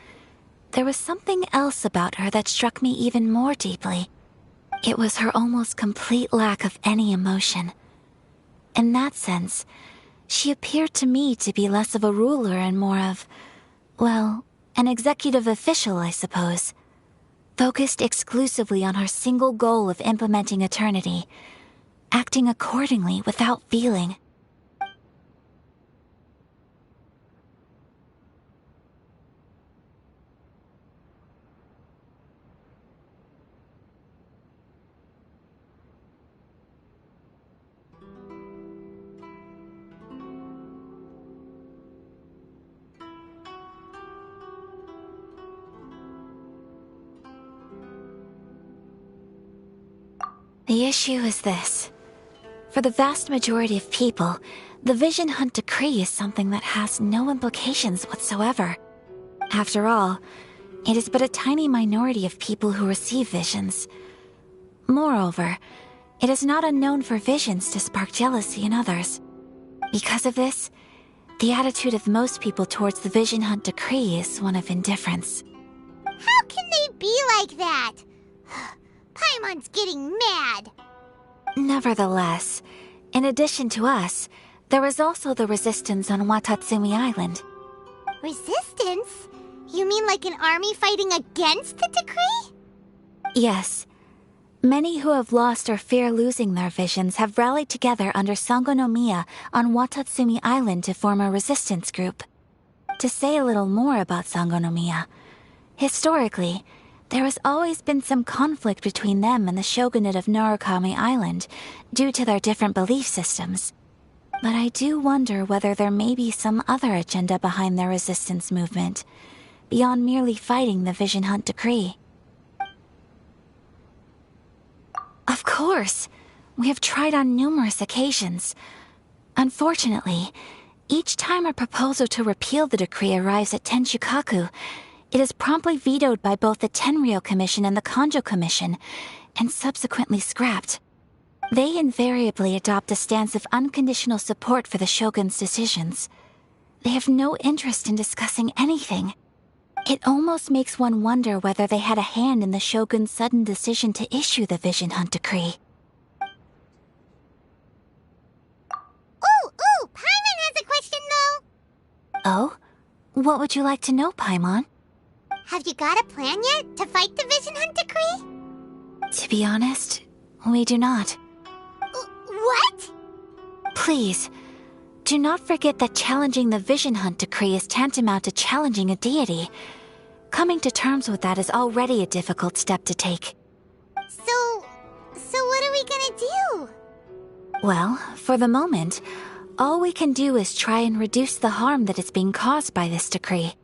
there was something else about her that struck me even more deeply. It was her almost complete lack of any emotion. In that sense, she appeared to me to be less of a ruler and more of, well, an executive official, I suppose. Focused exclusively on her single goal of implementing eternity, acting accordingly without feeling. The issue is this. For the vast majority of people, the Vision Hunt Decree is something that has no implications whatsoever. After all, it is but a tiny minority of people who receive visions. Moreover, it is not unknown for visions to spark jealousy in others. Because of this, the attitude of most people towards the Vision Hunt Decree is one of indifference. How can they be like that? Paimon's getting mad. Nevertheless, in addition to us, there is also the resistance on Watatsumi Island. Resistance? You mean like an army fighting against the decree? Yes. Many who have lost or fear losing their visions have rallied together under Sango no Miya on Watatsumi Island to form a resistance group. To say a little more about Sango no Miya, historically, there has always been some conflict between them and the shogunate of Narukami Island due to their different belief systems. But I do wonder whether there may be some other agenda behind their resistance movement, beyond merely fighting the Vision Hunt Decree. Of course, we have tried on numerous occasions. Unfortunately, each time a proposal to repeal the decree arrives at Tenshukaku, it is promptly vetoed by both the Tenryou Commission and the Kanjo Commission, and subsequently scrapped. They invariably adopt a stance of unconditional support for the shogun's decisions. They have no interest in discussing anything. It almost makes one wonder whether they had a hand in the shogun's sudden decision to issue the Vision Hunt Decree. Ooh, Paimon has a question though. Oh? What would you like to know, Paimon? Have you got a plan yet to fight the Vision Hunt Decree? To be honest, we do not. What? Please, do not forget that challenging the Vision Hunt Decree is tantamount to challenging a deity. Coming to terms with that is already a difficult step to take. So what are we gonna do? Well, for the moment, all we can do is try and reduce the harm that is being caused by this decree.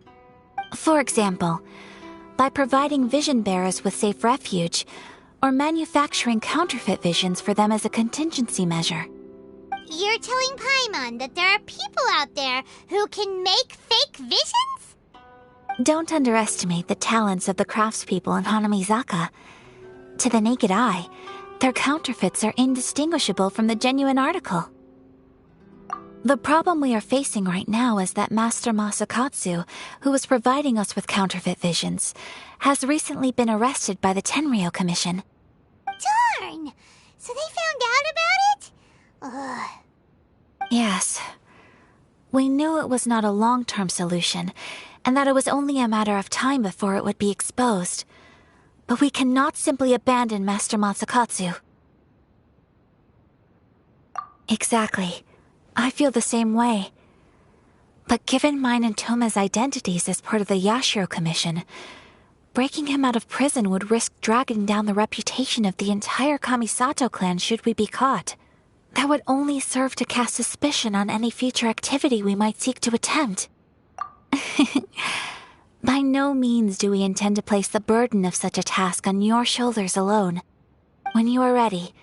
For example, by providing vision bearers with safe refuge, or manufacturing counterfeit visions for them as a contingency measure. You're telling Paimon that there are people out there who can make fake visions? Don't underestimate the talents of the craftspeople in Hanamizaka. To the naked eye, their counterfeits are indistinguishable from the genuine article. The problem we are facing right now is that Master Masakatsu, who was providing us with counterfeit visions, has recently been arrested by the Tenryou Commission. Darn! So they found out about it? Ugh. Yes. We knew it was not a long-term solution, and that it was only a matter of time before it would be exposed. But we cannot simply abandon Master Masakatsu. Exactly. I feel the same way. But given mine and Toma's identities as part of the Yashiro Commission, breaking him out of prison would risk dragging down the reputation of the entire Kamisato clan should we be caught. That would only serve to cast suspicion on any future activity we might seek to attempt. By no means do we intend to place the burden of such a task on your shoulders alone. When you are ready,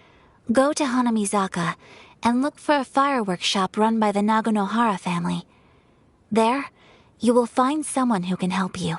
go to Hanamizaka and look for a fireworks shop run by the Nagonohara family. There, you will find someone who can help you.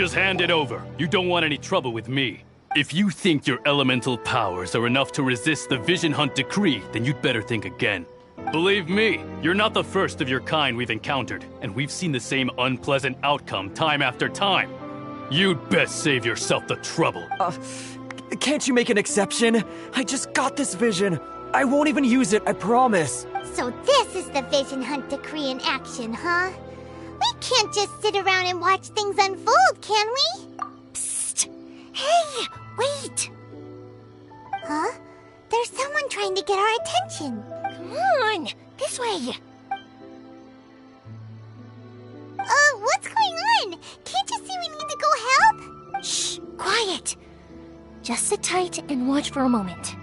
Just hand it over. You don't want any trouble with me. If you think your elemental powers are enough to resist the Vision Hunt decree, then you'd better think again. Believe me, you're not the first of your kind we've encountered, and we've seen the same unpleasant outcome time after time. You'd best save yourself the trouble. Can't you make an exception? I just got this vision. I won't even use it, I promise. So this is the Vision Hunt decree in action, huh? We can't just sit around and watch things unfold, can we? Psst! Hey, wait! Huh? There's someone trying to get our attention. Come on, this way. What's going on? Can't you see we need to go help? Shh, quiet. Just sit tight and watch for a moment.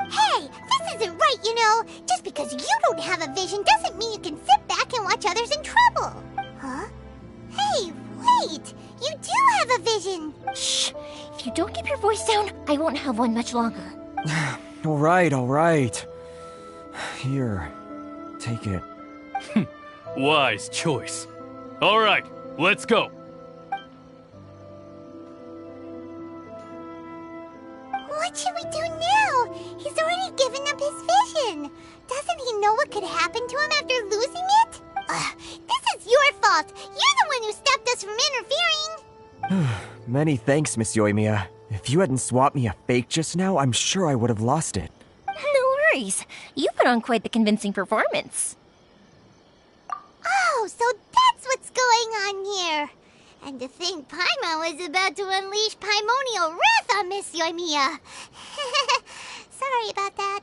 Hey, this isn't right, you know. Just because you don't have a vision doesn't mean you can sit back and watch others in trouble. Huh? Hey, wait! You do have a vision! Shh! If you don't keep your voice down, I won't have one much longer. All right. Here, take it. Wise choice. All right, let's go. What should we do now? He's already given up his vision. Doesn't he know what could happen to him after losing it? This is your fault. You're the one who stopped us from interfering. Many thanks, Miss Yoimiya. If you hadn't swapped me a fake just now, I'm sure I would have lost it. No worries. You put on quite the convincing performance. Oh, so that's what's going on here. And to think Paimon was about to unleash Paimonial wrath on Miss Yoimiya. Sorry about that.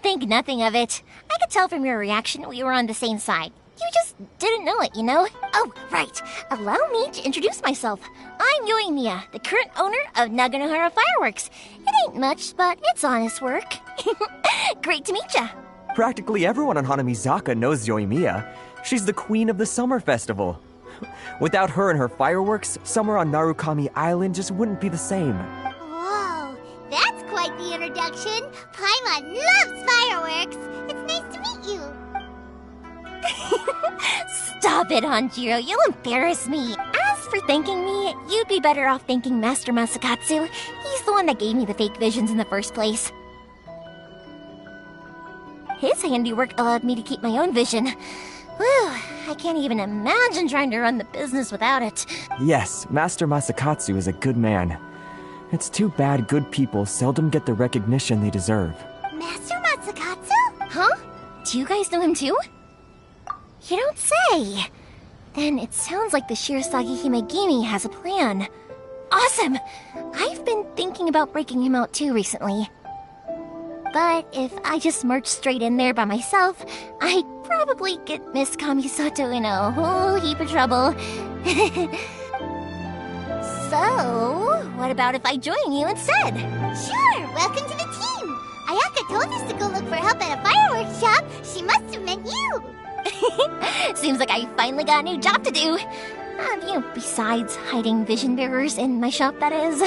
Think nothing of it. I could tell from your reaction we were on the same side. You just didn't know it, you know? Oh, right. Allow me to introduce myself. I'm Yoimiya, the current owner of Naganohara Fireworks. It ain't much, but it's honest work. Great to meet ya. Practically everyone on Hanamizaka knows Yoimiya. She's the queen of the summer festival. Without her and her fireworks, summer on Narukami Island just wouldn't be the same. Whoa, that's quite the introduction. Paimon loves fireworks. It's nice to meet you. Stop it, Hanjiro. You'll embarrass me. As for thanking me, you'd be better off thanking Master Masakatsu. He's the one that gave me the fake visions in the first place. His handiwork allowed me to keep my own vision. Whew, I can't even imagine trying to run the business without it. Yes, Master Masakatsu is a good man. It's too bad good people seldom get the recognition they deserve. Master Masakatsu? Huh? Do you guys know him too? You don't say. Then it sounds like the Shirasagi Himegimi has a plan. Awesome! I've been thinking about breaking him out too recently. But if I just marched straight in there by myself, I'd probably get Miss Kamisato in a whole heap of trouble. So, what about if I join you instead? Sure, welcome to the team. Ayaka told us to go look for help at a fireworks shop. She must have meant you. Seems like I finally got a new job to do. Besides hiding vision bearers in my shop, that is.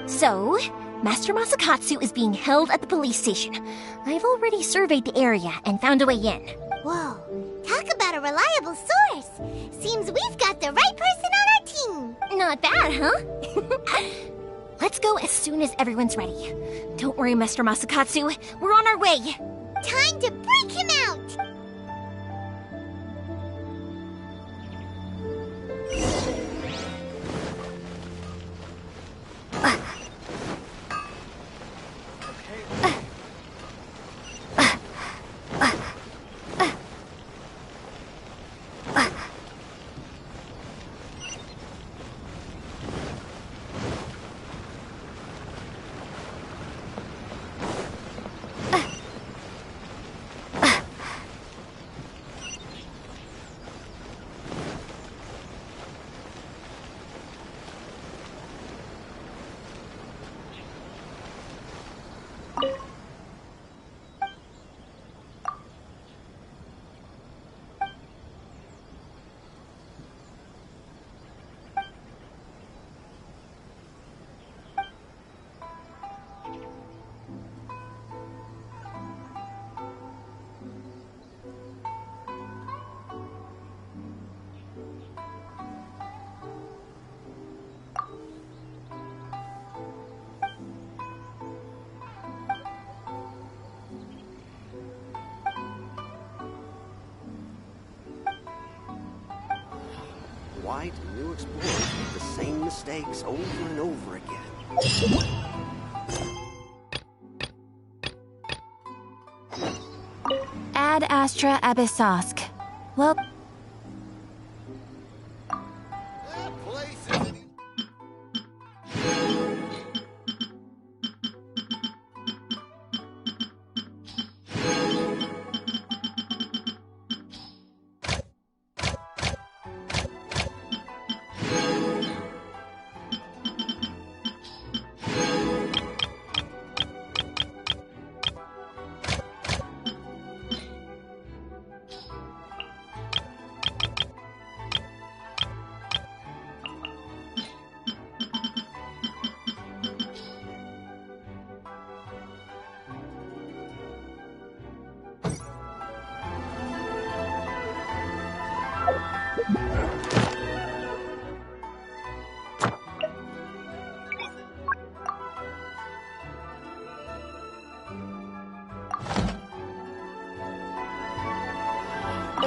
So, Master Masakatsu is being held at the police station. I've already surveyed the area and found a way in. Whoa, talk about a reliable source. Seems we've got the right person on our team. Not bad, huh? Let's go as soon as everyone's ready. Don't worry, Master Masakatsu. We're on our way. Time to break him out. white and new explorers make the same mistakes over and over again. Ad Astra Abyssosk. Well...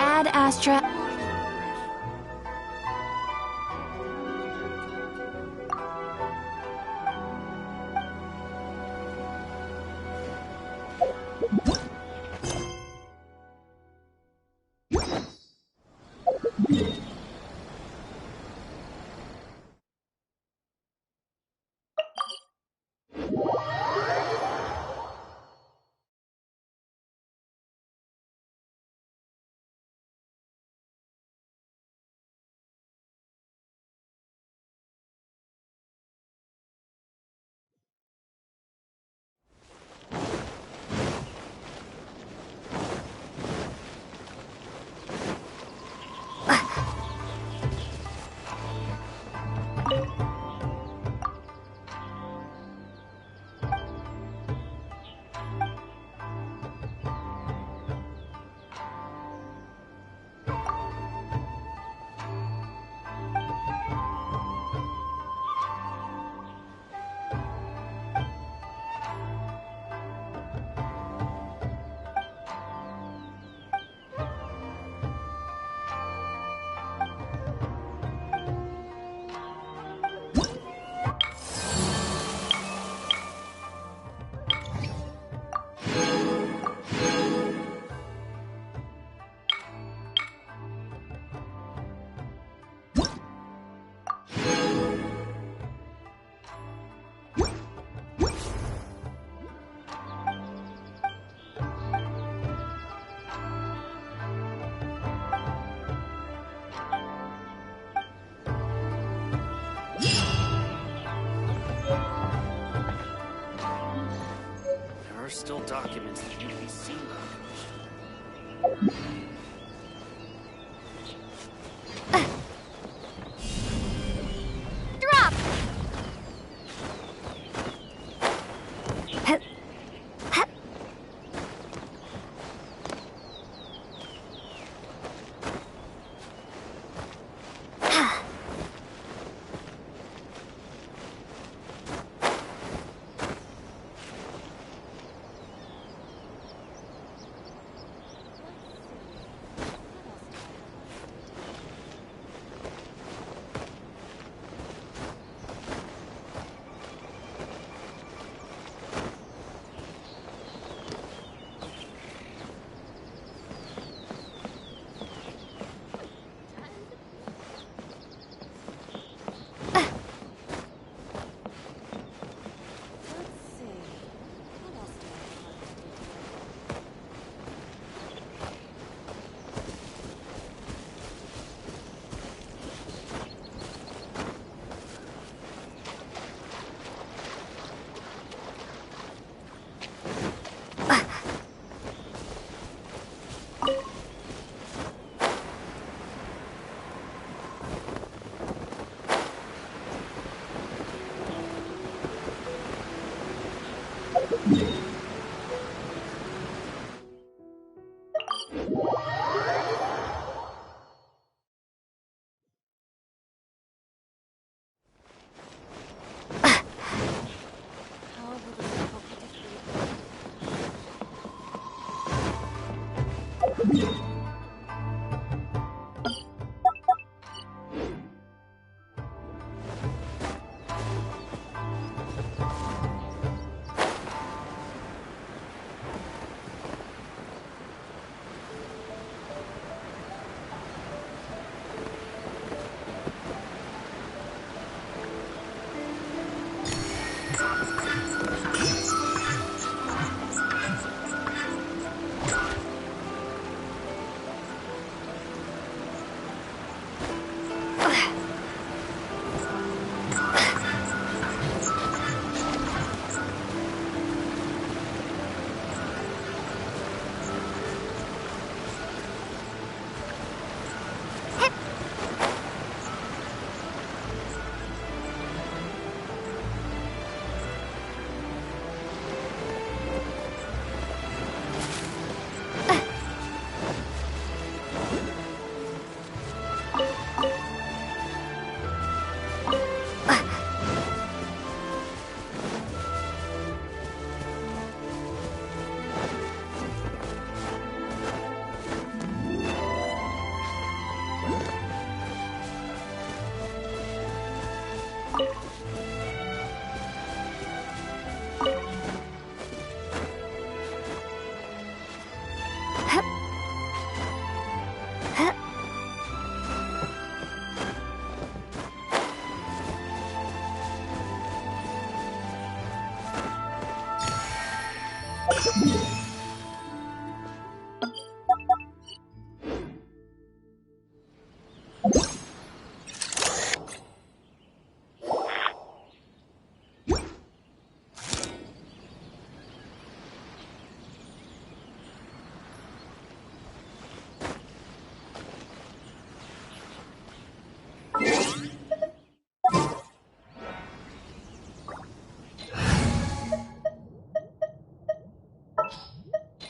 Ad Astra... There are still documents that need to be seen by the Commission. Drop!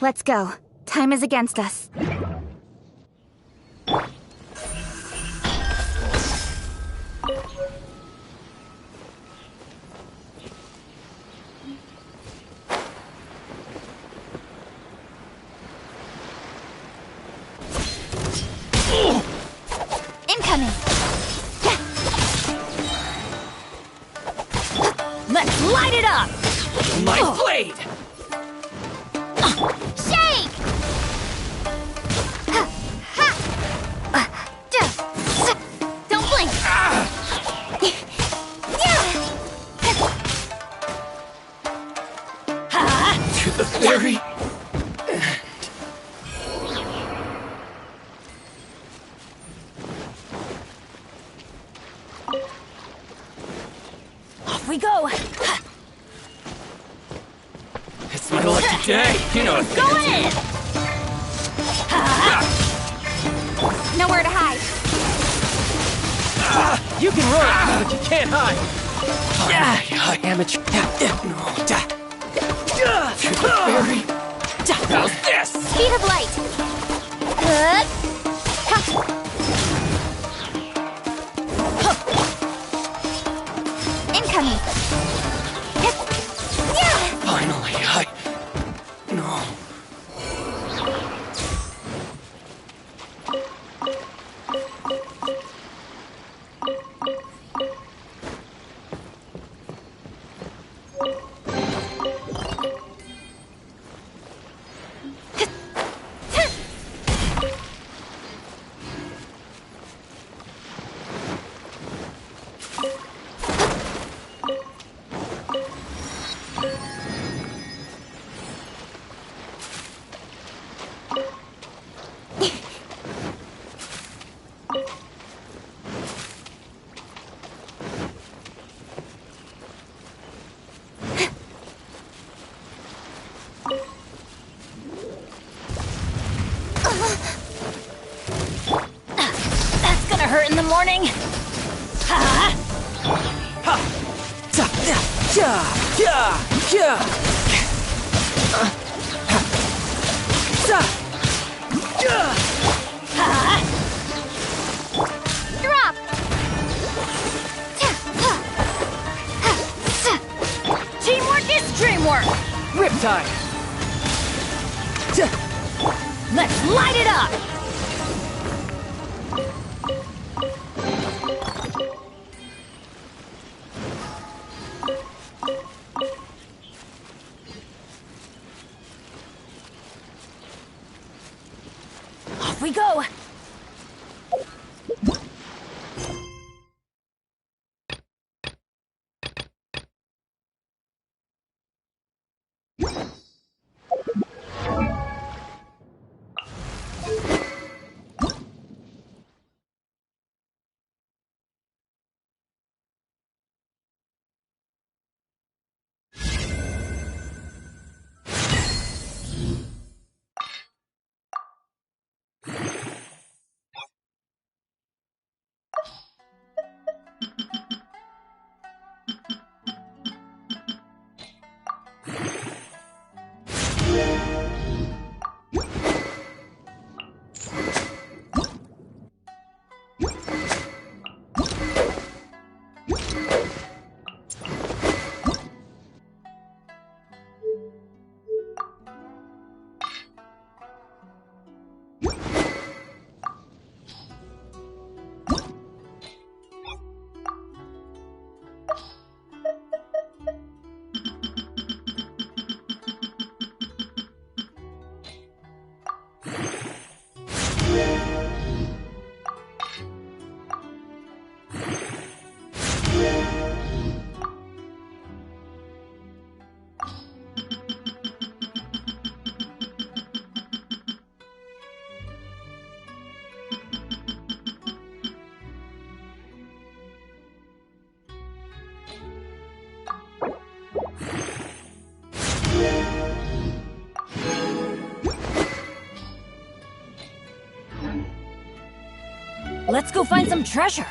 Let's go. Time is against us. Incoming! Let's light it up! My blade! Shake! Don't blink! To the very Off we go! It's my lucky day, you know. Go in! Nowhere to hide. You can run, but you can't hide. Amateur. To the very. How's this? Speed of light! Incoming! Finally, No. That's gonna hurt in the morning! Drop! Teamwork is dreamwork! Riptide! Let's light it up! Off we go! Let's go find some treasure.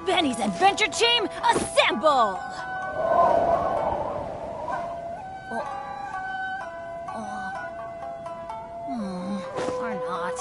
Benny's Adventure Team, assemble! Or not.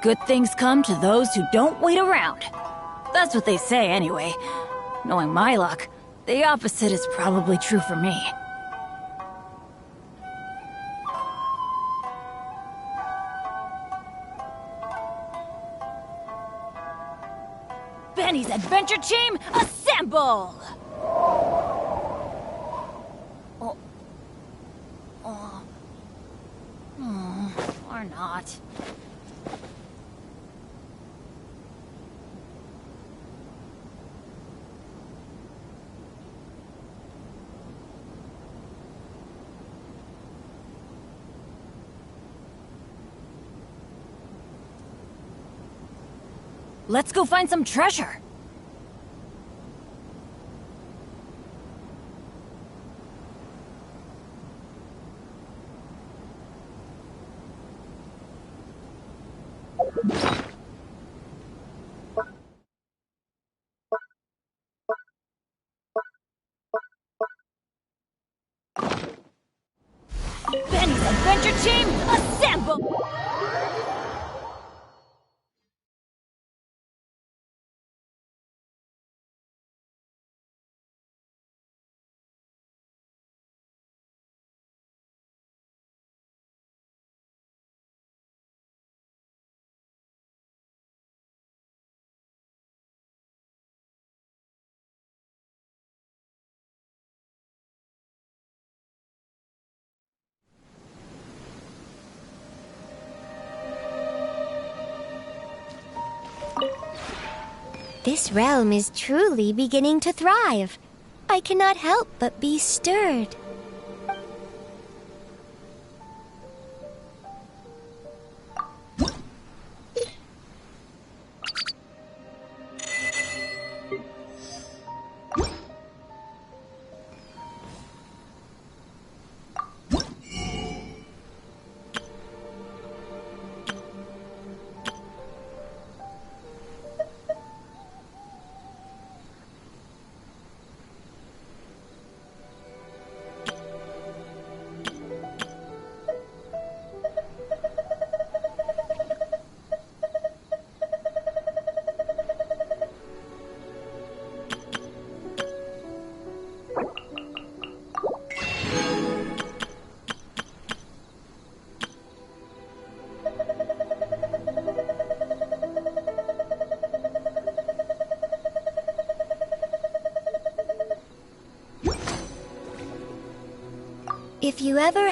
Good things come to those who don't wait around. That's what they say anyway. Knowing my luck, the opposite is probably true for me. Benny's Adventure Team, assemble! Or not. Let's go find some treasure. Benny's Adventure Team, assemble! This realm is truly beginning to thrive. I cannot help but be stirred. If you ever...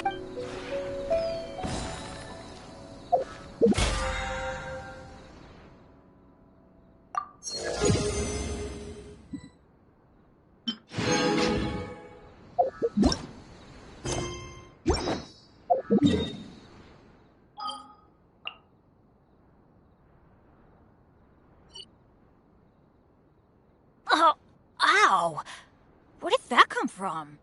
Oh, ow! Where did that come from?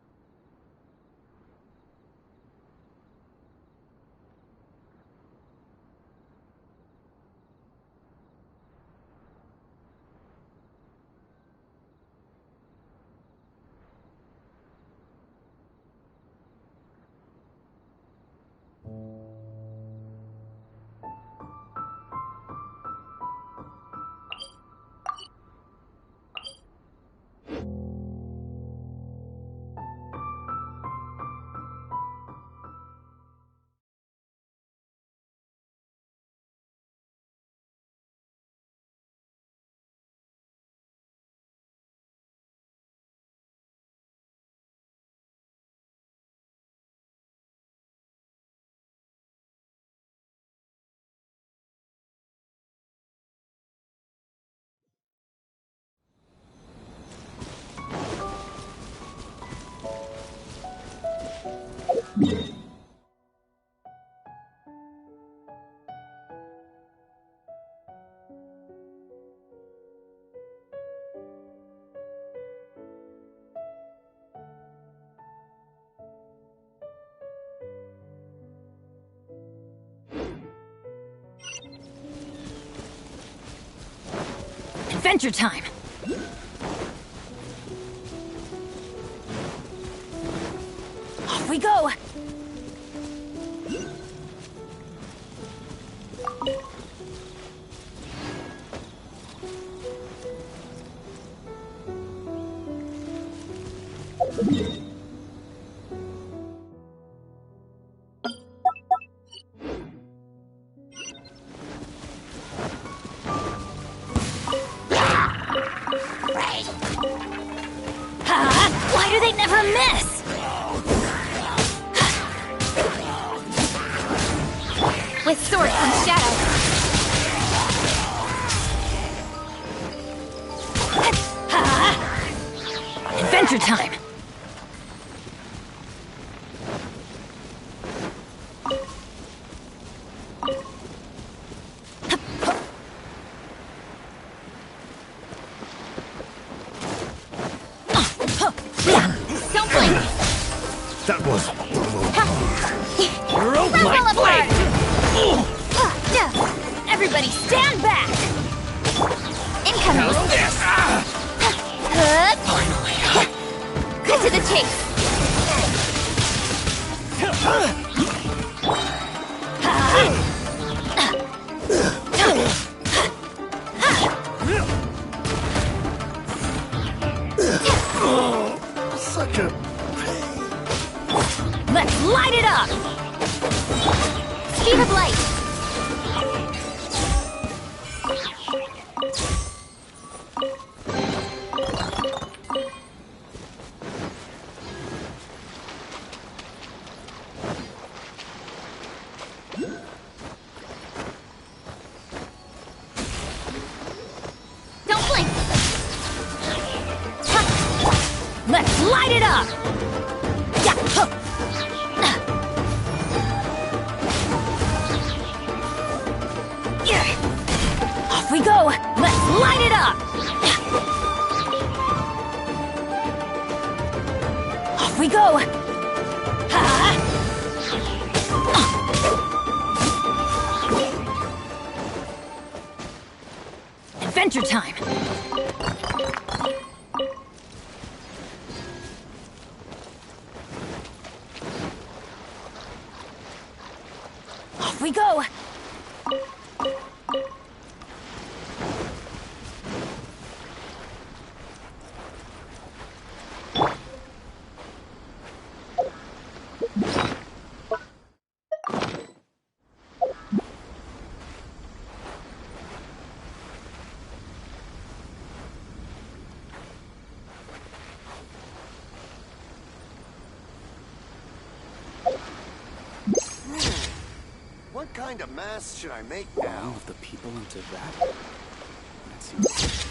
Adventure time! Off we go! Why do they never miss? With sword comes shadow. Adventure time! Don't blink! That was... Broke my blade! Everybody stand back! Incoming! Finally! Cut to the chase! Such a... Let's light it up! Speed of light! Don't blink! Let's light it up! Yeah. Off we go! Let's light it up! Off we go! Adventure time! Off we go! What kind of mask should I make now? All of the people into that? That seems...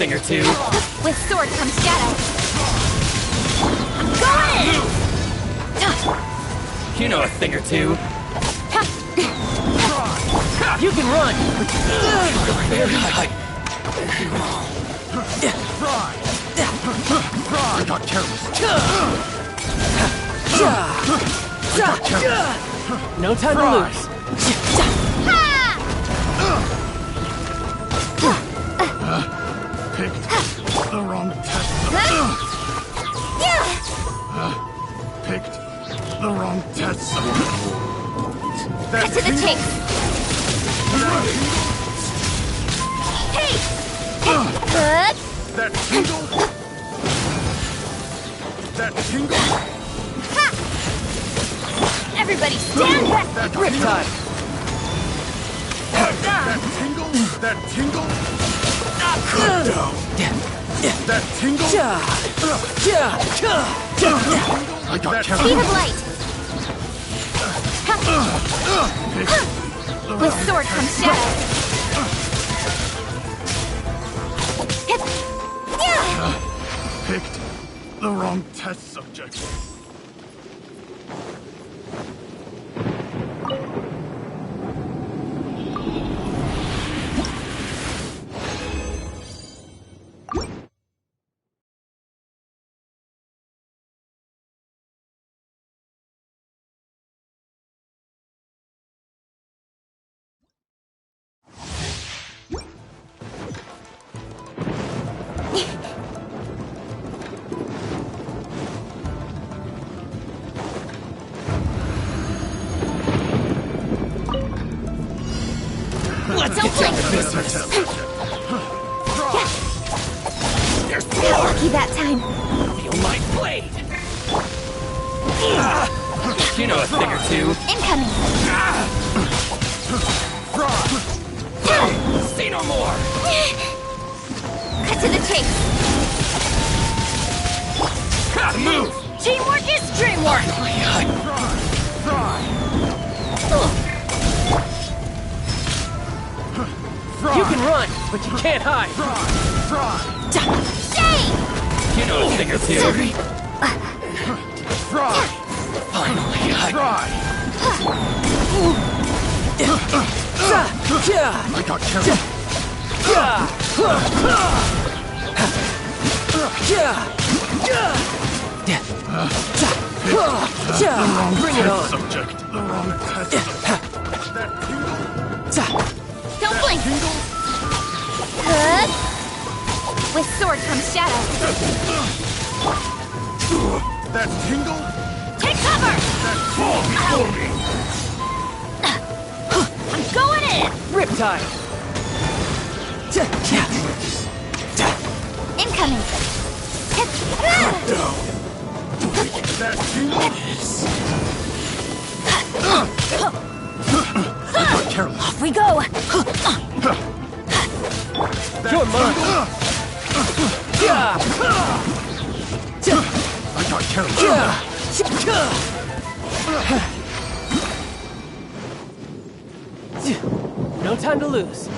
thing or two. With sword comes shadow. I'm going in! You know a thing or two. You can run! I got careless. No time to lose. Picked the wrong test. Picked the wrong test. Cut to the chase. Hey! Good. That tingle. That tingle. Ha! Everybody stand back. Grip time. That tingle. That tingle. Cut down. That tingle. I got careless. Speed of light. With sword comes shadow. Picked the wrong test subject. Let's Don't get down to blink. business. There's Got more. lucky that time. Feel my blade. You know a thing or two. Incoming. Say no more. Cut to the chase. Move. Teamwork is dreamwork. You can run, but you can't hide. Shame! You know a thing or two. Finally, I got careless. Bring it on. Subject. The wrong test. That tingle. Don't blink. Good. With sword comes shadow. That tingle. Take cover. I'm going in. Rip time. Incoming. That tingle. I got careless. Off we go. You're mine. I got careless. No time to lose.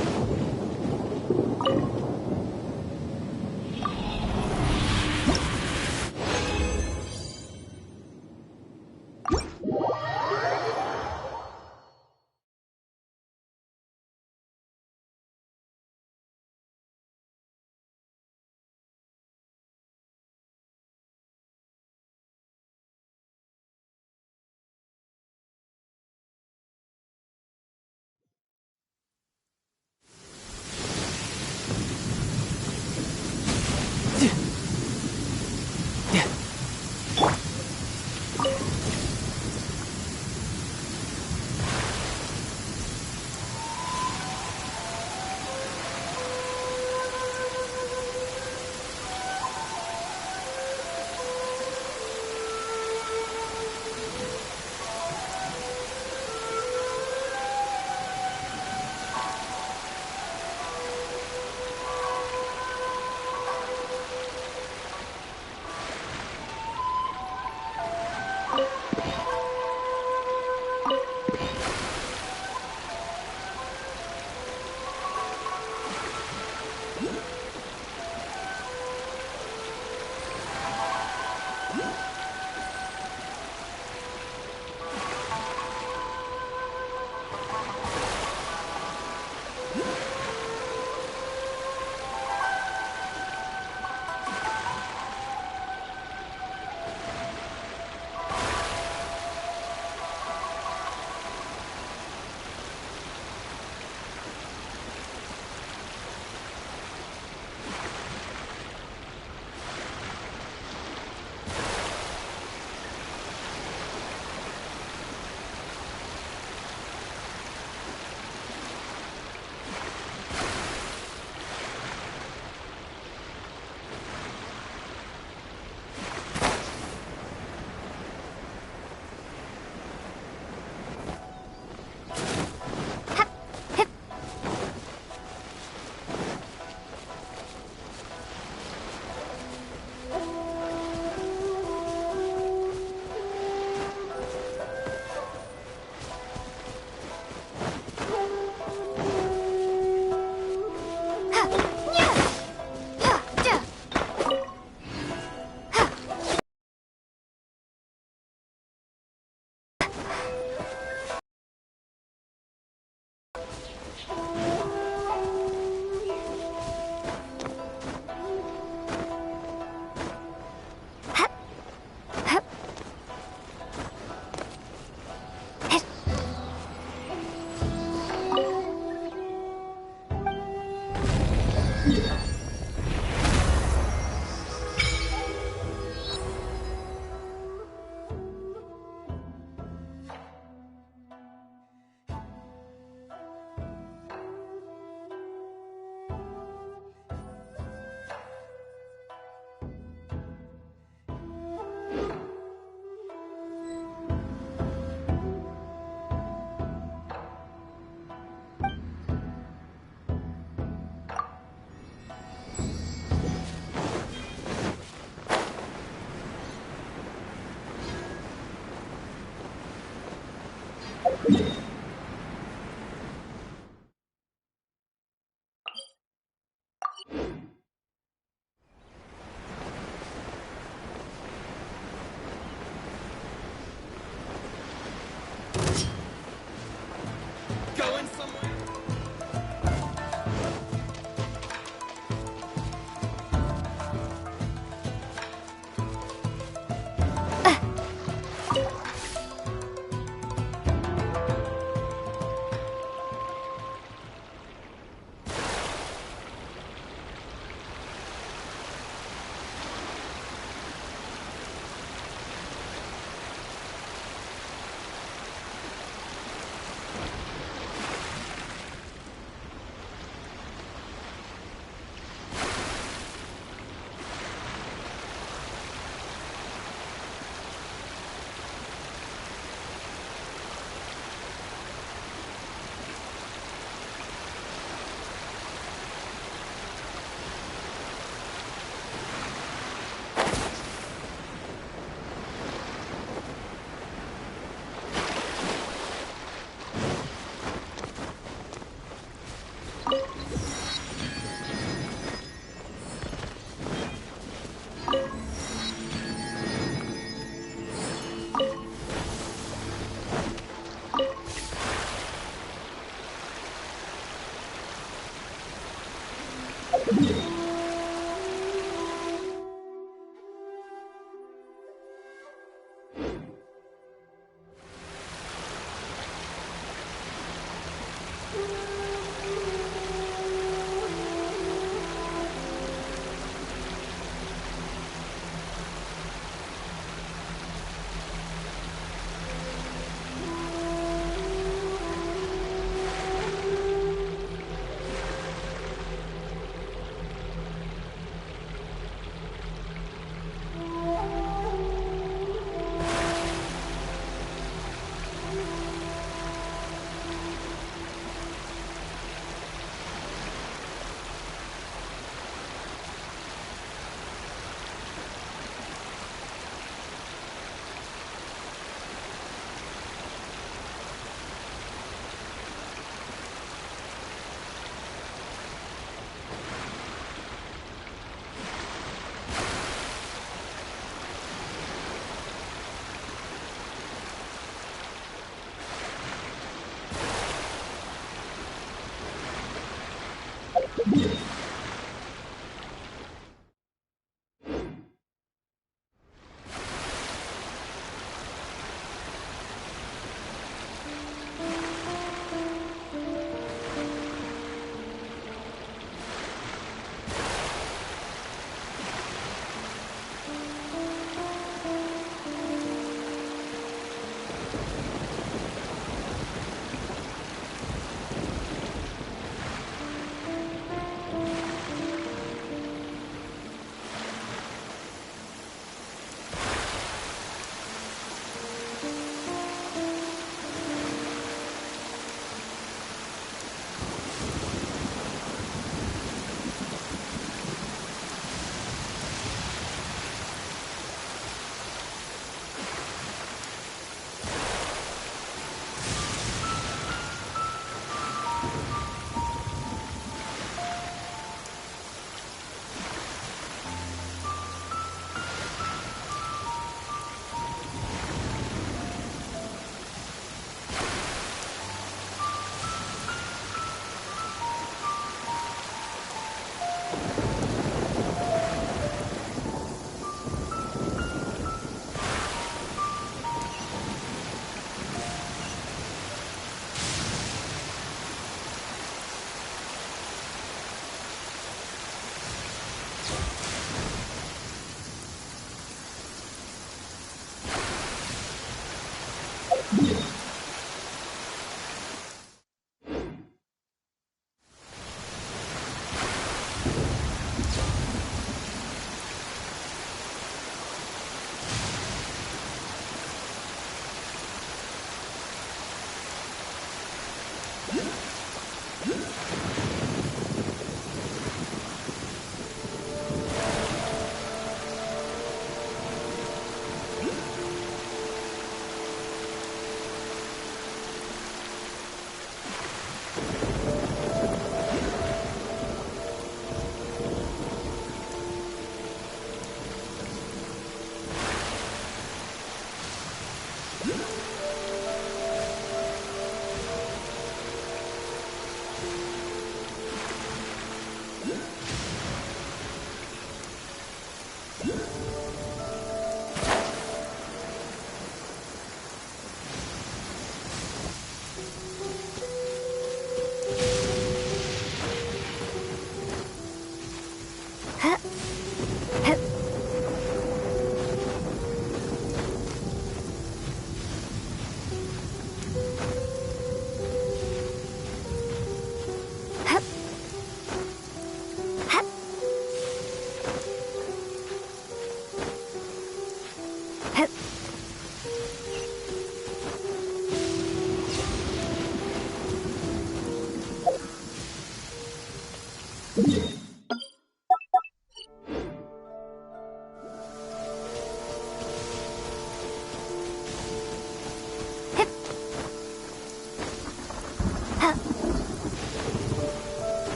Going somewhere?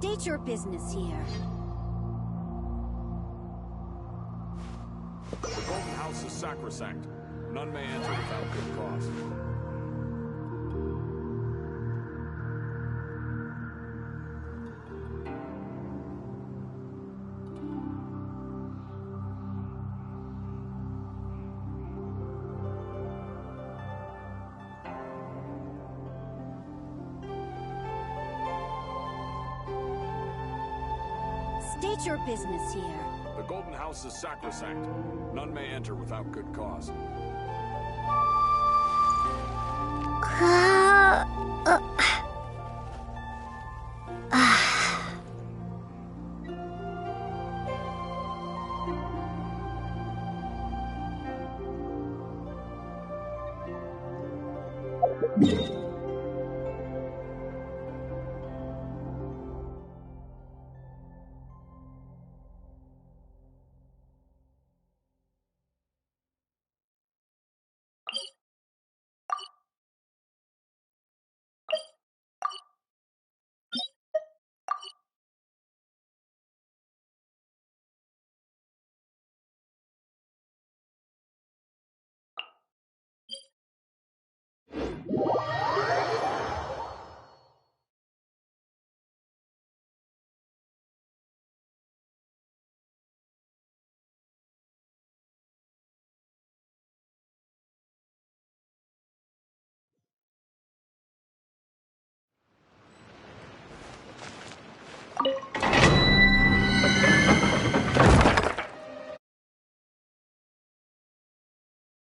State your business here. The Golden House is sacrosanct. None may enter without good cause. State your business here. The Golden House is sacrosanct. None may enter without good cause. Yeah.